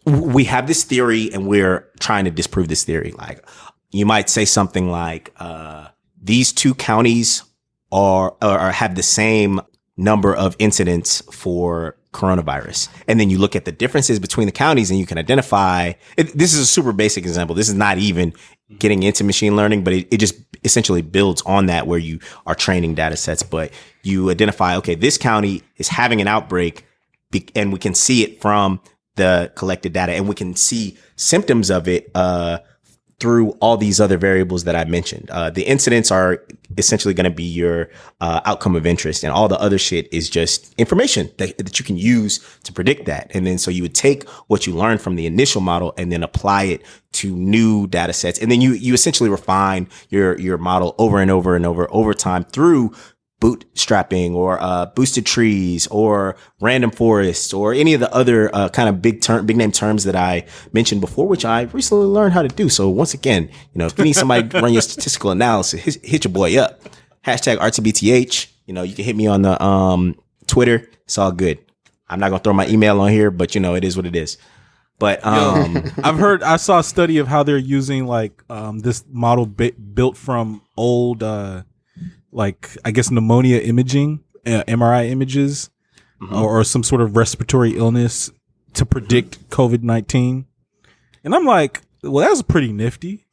we have this theory and we're trying to disprove this theory. Like you might say something like, these two counties are or have the same number of incidents for coronavirus. And then you look at the differences between the counties and you can identify this is a super basic example. This is not even getting into machine learning, but it just essentially builds on that where you are training data sets, but you identify, okay, this county is having an outbreak and we can see it from the collected data and we can see symptoms of it, through all these other variables that I mentioned. The incidents are essentially going to be your outcome of interest, and all the other shit is just information that you can use to predict that. And then so you would take what you learned from the initial model and then apply it to new data sets. And then you essentially refine your model over and over and over time through bootstrapping or boosted trees or random forests or any of the other kind of big name terms that I mentioned before, which I recently learned how to do. So once again, if you need somebody to run your statistical analysis, hit your boy up. Hashtag RTBTH. You can hit me on the Twitter. It's all good. I'm not gonna throw my email on here, but it is what it is. But I saw a study of how they're using this model built from old I guess pneumonia imaging, MRI images, or some sort of respiratory illness to predict COVID-19. And I'm like, well, that was pretty nifty.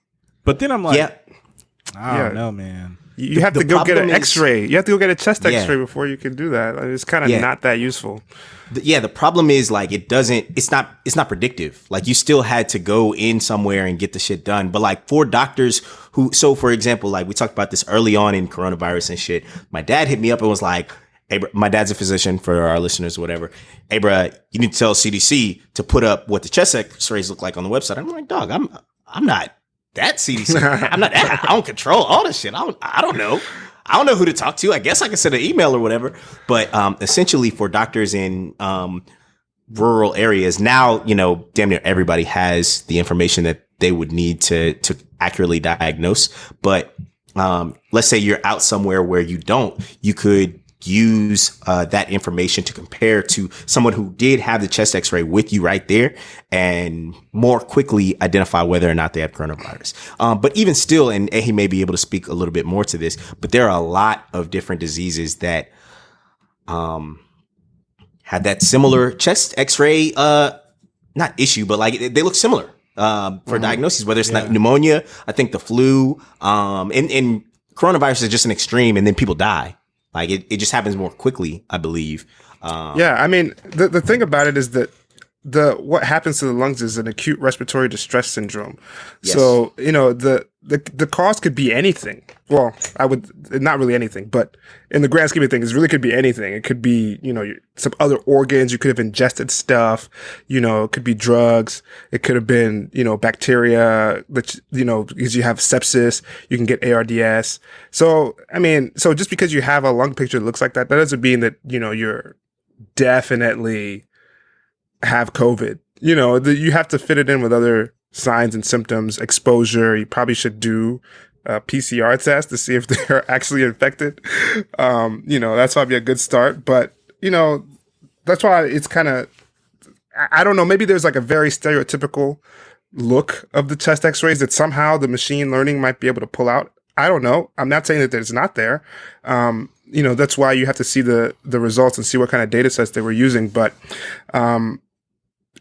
But then I'm like, I don't know, man. You have to go get an X-ray. You have to go get a chest X-ray before you can do that. It's kind of not that useful. The problem is it's not predictive. Like you still had to go in somewhere and get the shit done. But for doctors for example, we talked about this early on in coronavirus and shit. My dad hit me up and was like, hey, my dad's a physician for our listeners, or whatever. Hey, bro, you need to tell CDC to put up what the chest X-rays look like on the website. I'm like, dog, I'm not that CDC. I'm not that. I don't control all this shit. I don't know. I don't know who to talk to. I guess I can send an email or whatever. But essentially for doctors in rural areas, now, damn near everybody has the information that they would need to accurately diagnose. But let's say you're out somewhere where you could use that information to compare to someone who did have the chest X-ray with you right there and more quickly identify whether or not they have coronavirus. But even still, and he may be able to speak a little bit more to this, but there are a lot of different diseases that had that similar chest X-ray, not issue, but they look similar for diagnoses, whether it's not pneumonia, I think the flu, and coronavirus is just an extreme, and then people die. It just happens more quickly, I believe. I mean, the thing about it is that what happens to the lungs is an acute respiratory distress syndrome. Yes. So, the cause could be anything. Well, not really anything, but in the grand scheme of things, it really could be anything. It could be, some other organs. You could have ingested stuff, it could be drugs. It could have been, bacteria, because you have sepsis, you can get ARDS. So, so just because you have a lung picture that looks like that doesn't mean that, you're definitely have COVID. You have to fit it in with other signs and symptoms, exposure. You probably should do a PCR test to see if they're actually infected. That's probably a good start. But, that's why it's kind of, I don't know, maybe there's a very stereotypical look of the chest X-rays that somehow the machine learning might be able to pull out. I don't know. I'm not saying that there's not there. That's why you have to see the results and see what kind of data sets they were using. But,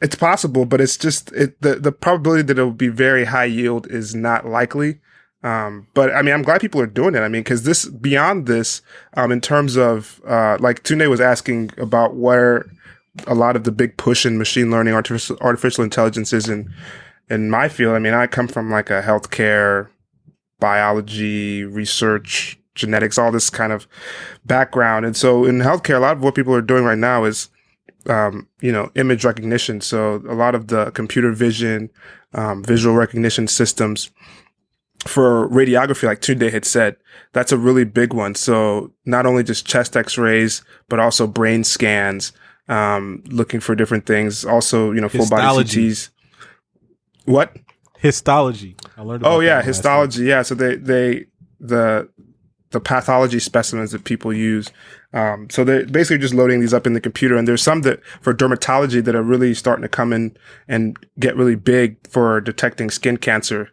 it's possible, but it's just the probability that it will be very high yield is not likely. But I'm glad people are doing it. Because beyond this, in terms of Tunde was asking about where a lot of the big push in machine learning, artificial intelligence is in my field. I come from a healthcare, biology, research, genetics, all this kind of background, and so in healthcare, a lot of what people are doing right now is image recognition. So a lot of the computer vision, visual recognition systems for radiography, like Tunde had said, that's a really big one. So not only just chest X-rays, but also brain scans, looking for different things. Also, full body CTs. What? Histology. I learned about histology. Yeah. So the pathology specimens that people use. So they're basically just loading these up in the computer. And there's some that for dermatology that are really starting to come in and get really big for detecting skin cancer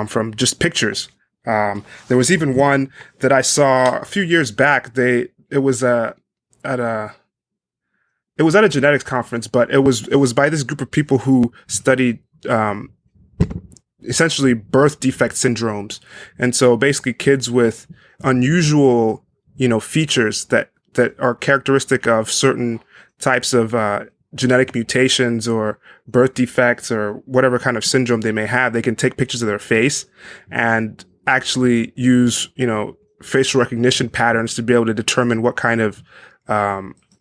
from just pictures. There was even one that I saw a few years back. It was at a genetics conference, but it was by this group of people who studied essentially birth defect syndromes. And so basically kids with unusual, features that are characteristic of certain types of genetic mutations or birth defects or whatever kind of syndrome they may have, they can take pictures of their face and actually use, facial recognition patterns to be able to determine what kind of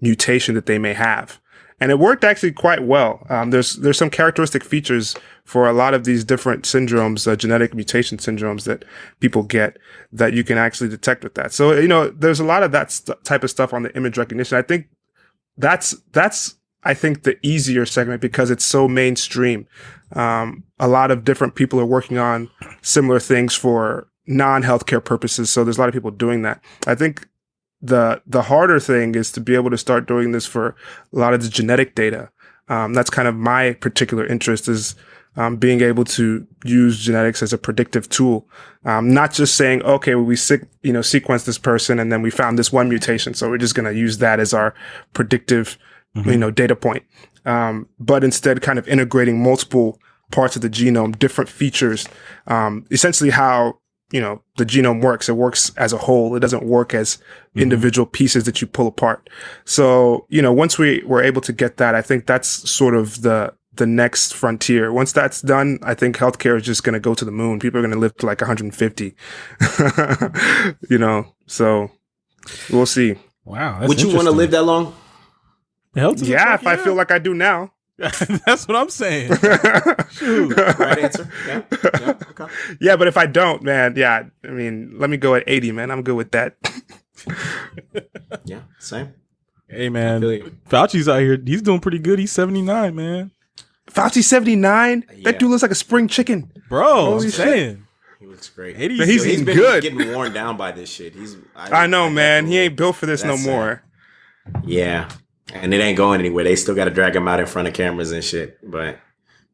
mutation that they may have. And it worked actually quite well. There's some characteristic features for a lot of these different syndromes, genetic mutation syndromes that people get that you can actually detect with that. So, there's a lot of that type of stuff on the image recognition. I think that's the easier segment because it's so mainstream. A lot of different people are working on similar things for non-healthcare purposes. So there's a lot of people doing that. I think the harder thing is to be able to start doing this for a lot of the genetic data. That's kind of my particular interest is being able to use genetics as a predictive tool. Not just saying, okay, well, we sequence this person and then we found this one mutation. So we're just going to use that as our predictive, data point. But instead kind of integrating multiple parts of the genome, different features, essentially how, the genome works. It works as a whole. It doesn't work as individual pieces that you pull apart. So, once we were able to get that, I think that's sort of the next frontier. Once that's done, I think healthcare is just going to go to the moon. People are going to live to like 150, so we'll see. Wow. Would you want to live that long? Yeah, if I feel like I do now. That's what I'm saying. Shoot. Right answer. Yeah. Okay. Yeah, but if I don't, man, let me go at 80, man. I'm good with that. Yeah, same. Hey, man. Fauci's out here. He's doing pretty good. He's 79, man. Fauci's 79? Yeah. That dude looks like a spring chicken. Bro, I'm shit. saying. He looks great. 80, Man, he's been good. getting worn down by this shit. I know, man. He ain't built for this no That's more. Yeah. And it ain't going anywhere. They still got to drag him out in front of cameras and shit. But,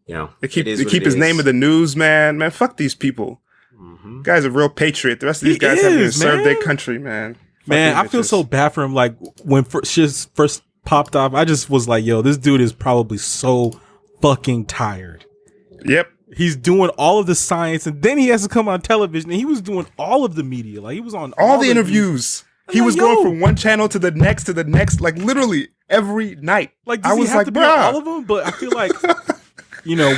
They keep his name in the news, man. Man, fuck these people. Mm-hmm. Guy's a real patriot. The rest of these guys have to serve their country, man. Man, I feel so bad for him. Like, when shit first popped off, I just was like, yo, this dude is probably so fucking tired. Yep. He's doing all of the science, and then he has to come on television, and he was doing all of the media. Like, he was on all the interviews. He was going from one channel to the next, like literally every night. Like, does he have to be on all of them? But I feel like,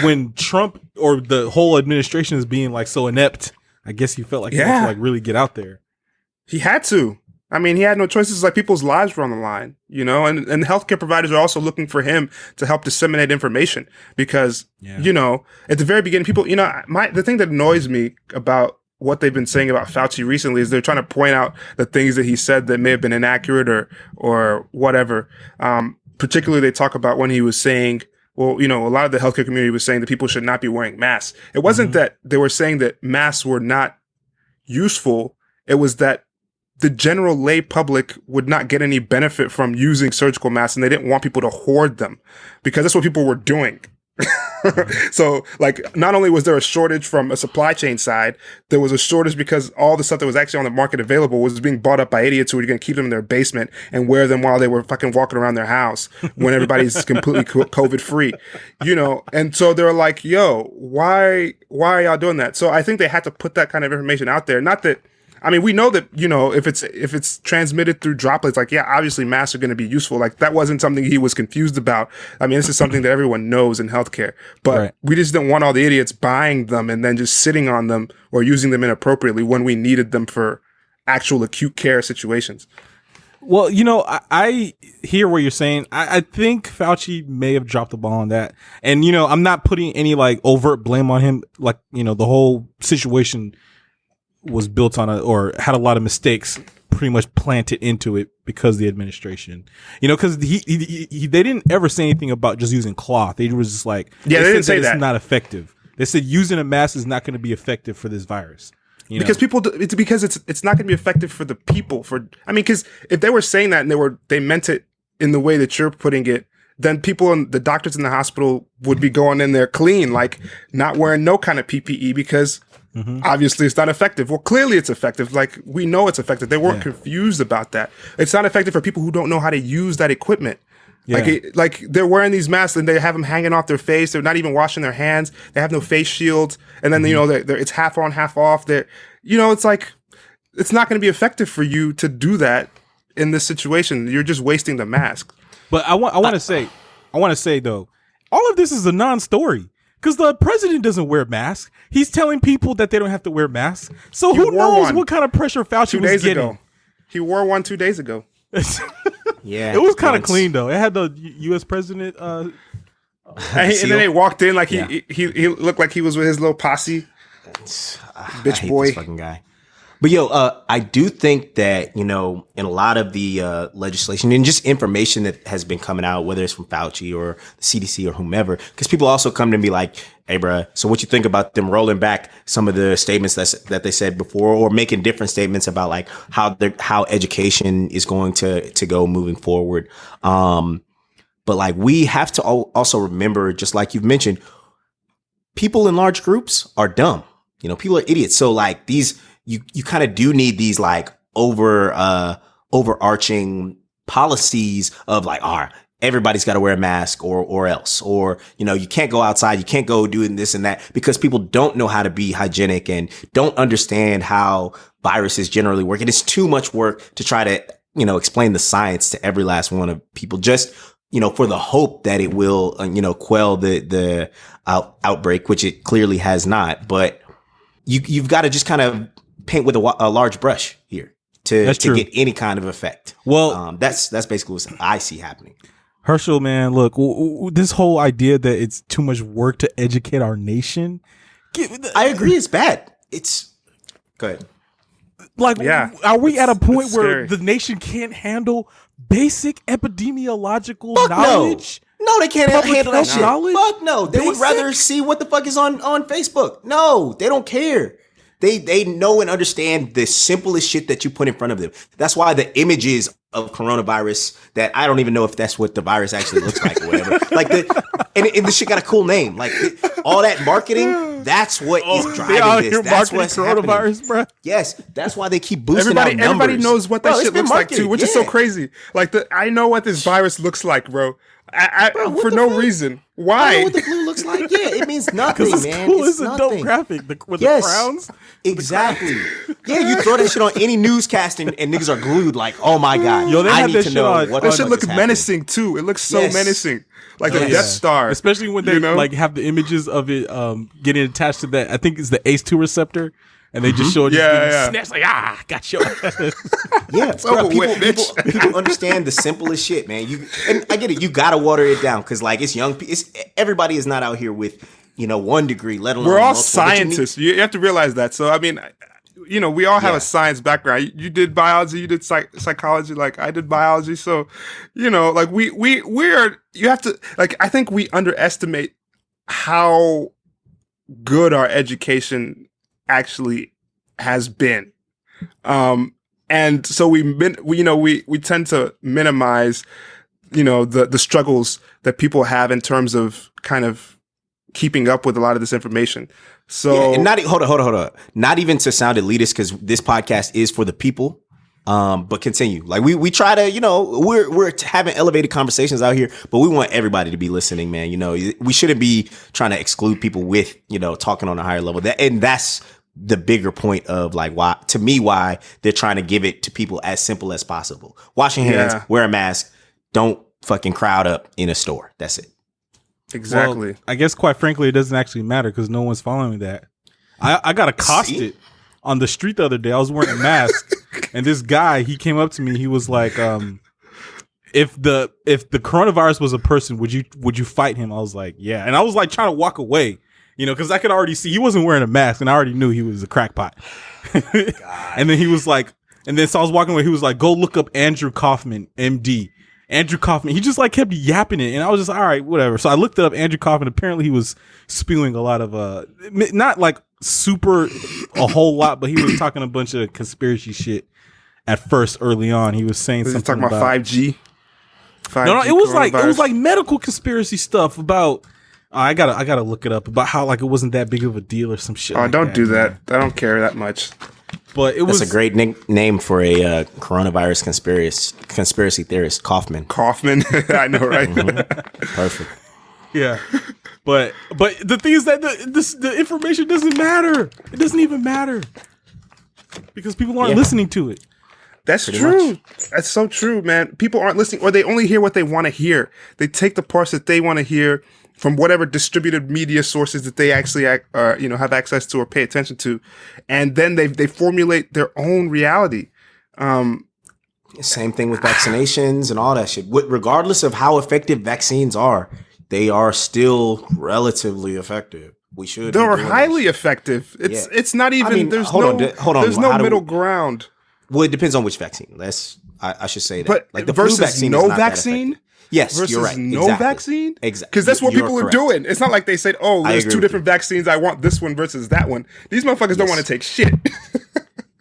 when Trump or the whole administration is being like so inept, I guess he felt like he had to like really get out there. He had to. I mean, he had no choices. Like, people's lives were on the line, and healthcare providers are also looking for him to help disseminate information because, at the very beginning, people, the thing that annoys me about what they've been saying about Fauci recently is they're trying to point out the things that he said that may have been inaccurate or whatever. Particularly, they talk about when he was saying, well, a lot of the healthcare community was saying that people should not be wearing masks. It wasn't that they were saying that masks were not useful. It was that the general lay public would not get any benefit from using surgical masks, and they didn't want people to hoard them because that's what people were doing. So, like, not only was there a shortage from a supply chain side, there was a shortage because all the stuff that was actually on the market available was being bought up by idiots who were going to keep them in their basement and wear them while they were fucking walking around their house when everybody's completely COVID free, And so they were like, yo, why are y'all doing that? So I think they had to put that kind of information out there. Not that, we know that, if it's transmitted through droplets, like, yeah, obviously masks are going to be useful. Like, that wasn't something he was confused about. This is something that everyone knows in healthcare, but we just didn't want all the idiots buying them and then just sitting on them or using them inappropriately when we needed them for actual acute care situations. Well, I hear what you're saying. I think Fauci may have dropped the ball on that. And, I'm not putting any like overt blame on him. Like, the whole situation was built on or had a lot of mistakes pretty much planted into it because of the administration, because they didn't ever say anything about just using cloth. They was just like, they didn't say that it's not effective. They said using a mask is not going to be effective for this virus. Because it's not going to be effective for the people. Because if they were saying that and they meant it in the way that you're putting it, then the doctors in the hospital would be going in there clean, like not wearing no kind of PPE because obviously it's not effective. Well, clearly it's effective. Like we know it's effective. They weren't confused about that. It's not effective for people who don't know how to use that equipment. Yeah. Like they're wearing these masks and they have them hanging off their face. They're not even washing their hands. They have no face shields. And then, it's half on, half off. It's like, it's not going to be effective for you to do that in this situation. You're just wasting the mask. But I want to say though, all of this is a non-story because the president doesn't wear masks. He's telling people that they don't have to wear masks. So who knows what kind of pressure Fauci was getting? Ago. He wore one 2 days ago. Yeah, it was kind of clean though. It had the U.S. president. And then they walked in like he looked like he was with his little posse. Bitch I hate boy, this fucking guy. But I do think that, in a lot of the legislation and just information that has been coming out, whether it's from Fauci or the CDC or whomever, because people also come to me like, hey, bruh, so what you think about them rolling back some of the statements that they said before or making different statements about like how education is going to go moving forward. But like we have to also remember, just like you've mentioned, people in large groups are dumb. People are idiots. So like you kind of do need these like overarching policies of like, everybody's got to wear a mask or else, or, you can't go outside. You can't go doing this and that because people don't know how to be hygienic and don't understand how viruses generally work. And it's too much work to try to, explain the science to every last one of people just, for the hope that it will, quell the outbreak, which it clearly has not. But you've got to just kind of paint with a large brush here to get any kind of effect. Well, that's basically what I see happening. Herschel, man, look, this whole idea that it's too much work to educate our nation. I agree, it's bad. Go ahead. Like, are we at a point where the nation can't handle basic epidemiological knowledge? No, they can't handle that shit. Knowledge? Fuck no. They would rather see what the fuck is on Facebook. No, they don't care. They know and understand the simplest shit that you put in front of them. That's why the images of coronavirus that I don't even know if that's what the virus actually looks like or whatever. Like and the shit got a cool name. Like all that marketing, that's what is driving this. That's what's coronavirus, bro. Yes, that's why they keep boosting our numbers. Everybody knows what that shit looks like too, which is so crazy. Like I know what this virus looks like, bro. Bro, for no reason. Why? I know what the flu looks like. Yeah, it means nothing, man. Cool. It's a dope graphic with the crowns. Exactly. Yeah, you throw that shit on any newscast and niggas are glued like, oh my God. Yo, I need to know what that shit looks menacing too. It looks so menacing. Like the Death Star. Especially when they like have the images of it getting attached to that. I think it's the ACE2 receptor. And they just show it snatch like, got your it's bro, people understand the simplest shit, man. And I get it, you gotta water it down because like it's young people. Everybody is not out here with 1 degree, let alone we're all scientists. You have to realize that. So I mean, we all have a science background. You did biology, you did psychology, like I did biology. So like we are. You have to like. I think we underestimate how good our education actually has been, and so we tend to minimize the struggles that people have in terms of kind of keeping up with a lot of this information. So and hold on, not even to sound elitist because this podcast is for the people, but continue. Like we try to we're having elevated conversations out here, but we want everybody to be listening, man. We shouldn't be trying to exclude people with talking on a higher level. That's the bigger point of like why they're trying to give it to people as simple as possible. Wash your hands, wear a mask, don't fucking crowd up in a store. That's it. Exactly. Well, I guess quite frankly, it doesn't actually matter because no one's following that. I got accosted on the street the other day. I was wearing a mask and this guy, he came up to me. He was like, if the coronavirus was a person, would you fight him? I was like, yeah. And I was like trying to walk away. Because I could already see he wasn't wearing a mask and I already knew he was a crackpot. And then he was like, so I was walking away. He was like, go look up Andrew Kaufman, MD. Andrew Kaufman. He just like kept yapping it, and I was just all right, whatever. So I looked it up. Andrew Kaufman. Apparently, he was spewing a lot of not like super a whole lot, but he was talking a bunch of conspiracy shit at first early on. He was saying Was he something talking about 5G? No, it was like medical conspiracy stuff about. I gotta look it up about how like it wasn't that big of a deal or some shit. Oh, like don't do that. Man. I don't care that much. But it was That's a great name for a coronavirus conspiracy theorist, Kaufman. Kaufman. I know, right? Perfect. Yeah. But the thing is that the information doesn't matter. It doesn't even matter because people aren't listening to it. That's true. That's so true, man. People aren't listening, or they only hear what they want to hear. They take the parts that they want to hear from whatever distributed media sources that they actually have access to or pay attention to, and then they formulate their own reality. Same thing with vaccinations and all that shit. Regardless of how effective vaccines are, they are still relatively effective. We should. They're highly effective. It's not even. I mean, there's hold on. There's no middle ground. Well, it depends on which vaccine. I should say that. But like the versus flu vaccine no is not vaccine. Yes, Versus you're right. no vaccine? Exactly. Because that's what You're people correct. are doing. It's not like they said, oh, there's two different vaccines. I want this one versus that one. These motherfuckers don't want to take shit.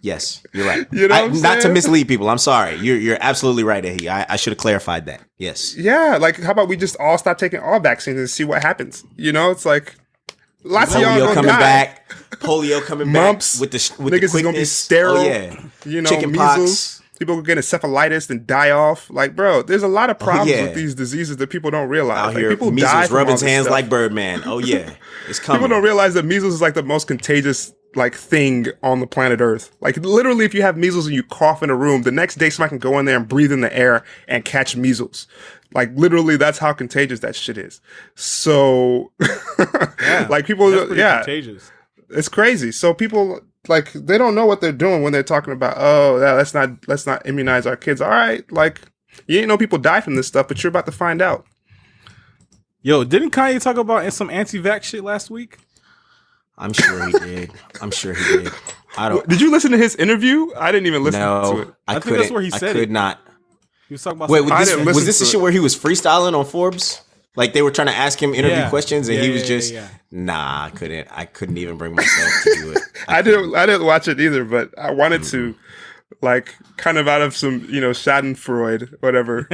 Yes, you're right. You know what I'm not to saying? mislead people. I'm sorry. You're absolutely right, Ehi. I should have clarified that. Yes. Yeah, like how about we just all stop taking all vaccines and see what happens? You know, it's like lots of y'all Polio gonna coming die. back. Polio coming Mumps, back with the niggas the is gonna be quickness. sterile. Oh, yeah. You know, Chicken measles. pox. People are getting encephalitis and die off. Like, bro, there's a lot of problems yeah. with these diseases that people don't realize. Out Like, here, people die measles from rubbing all his this hands stuff. like Birdman. Oh yeah, it's coming. People don't realize that measles is like the most contagious like thing on the planet Earth. Like literally, if you have measles and you cough in a room, the next day somebody can go in there and breathe in the air and catch measles. Like literally, that's how contagious that shit is. So, like people, contagious. it's crazy. So people like they don't know what they're doing when they're talking about, oh, let's not immunize our kids. All right, like you didn't know people die from this stuff, but you're about to find out. Yo, didn't Kanye talk about some anti-vax shit last week? I'm sure he did. I don't. Did you listen to his interview? I didn't even listen to it. I think that's where he said I could it. not. He was talking about. Wait, some- I didn't was listen this the to shit it. where he was freestyling on Forbes? Like they were trying to ask him interview questions, and he was just, yeah. nah, I couldn't even bring myself to do it. I didn't watch it either, but I wanted to, like, kind of out of some, Schadenfreude, whatever,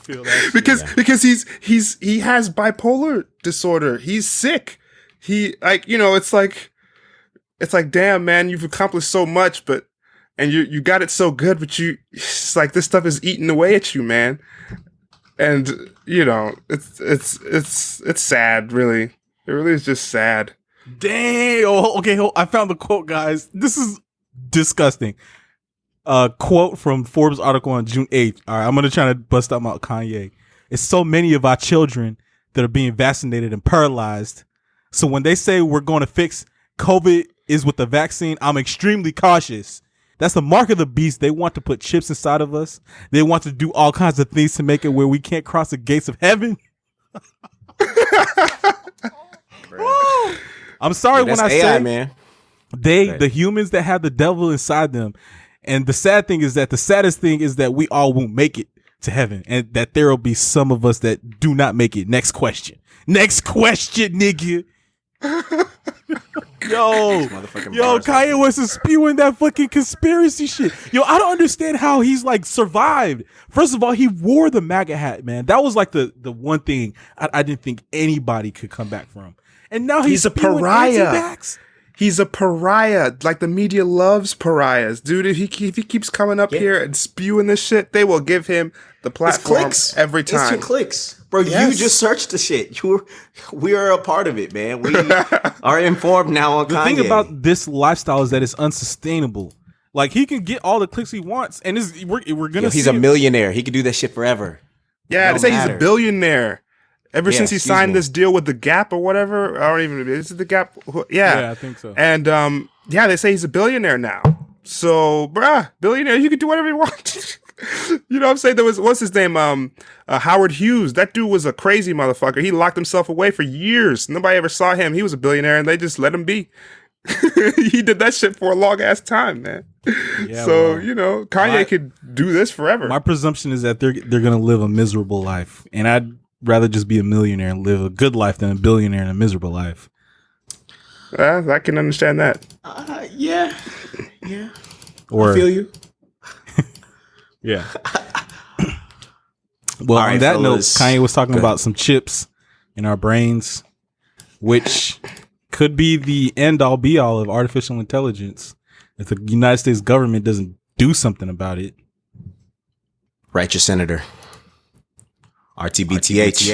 Feel that shit. because he has bipolar disorder. He's sick. He it's like, damn, man, you've accomplished so much, and you got it so good, but it's like this stuff is eating away at you, man. And it's sad, really. It really is just sad. Dang. Oh, okay. I found the quote, guys. This is disgusting. Quote from Forbes article on June 8th. All right, I'm going to try to bust out my Kanye. It's so many of our children that are being vaccinated and paralyzed. So when they say we're going to fix COVID is with the vaccine, I'm extremely cautious. That's the mark of the beast. They want to put chips inside of us. They want to do all kinds of things to make it where we can't cross the gates of heaven. I'm sorry when I AI, say man. the humans that have the devil inside them. And the saddest thing is that we all won't make it to heaven, and that there will be some of us that do not make it. Next question, nigga. Yo, Kanye West is spewing that fucking conspiracy shit. Yo, I don't understand how he's like survived. First of all, he wore the MAGA hat, man. That was like the one thing I didn't think anybody could come back from. And now he's a spewing pariah. anti-vax. He's a pariah. Like the media loves pariahs, dude. If he keeps coming up here and spewing this shit, they will give him the platform clicks every time. Instant clicks, bro. Yes. You just searched the shit. We are a part of it, man. We are informed now on The Kanye. thing about this lifestyle is that it's unsustainable. Like he can get all the clicks he wants, and we're gonna. He's see a millionaire. He could do that shit forever. Yeah, No they say he's matter. a billionaire. Ever since he excuse signed me. this deal with the Gap or whatever, I don't even. Is it the Gap? Yeah, I think so. And they say he's a billionaire now. So, billionaire, you can do whatever you want. You know what I'm saying? There was, what's his name? Howard Hughes. That dude was a crazy motherfucker. He locked himself away for years. Nobody ever saw him. He was a billionaire, and they just let him be. He did that shit for a long ass time, man. Yeah, So, well, you know, Kanye could do this forever. my presumption is that they're gonna live a miserable life, and I'd rather just be a millionaire and live a good life than a billionaire and a miserable life. I can understand that. Yeah. Or I feel you. yeah. Well, All on right, that fellas. note, Kanye was talking Go ahead. about some chips in our brains, which could be the end all be all of artificial intelligence if the United States government doesn't do something about it. Write your senator. RTBTH.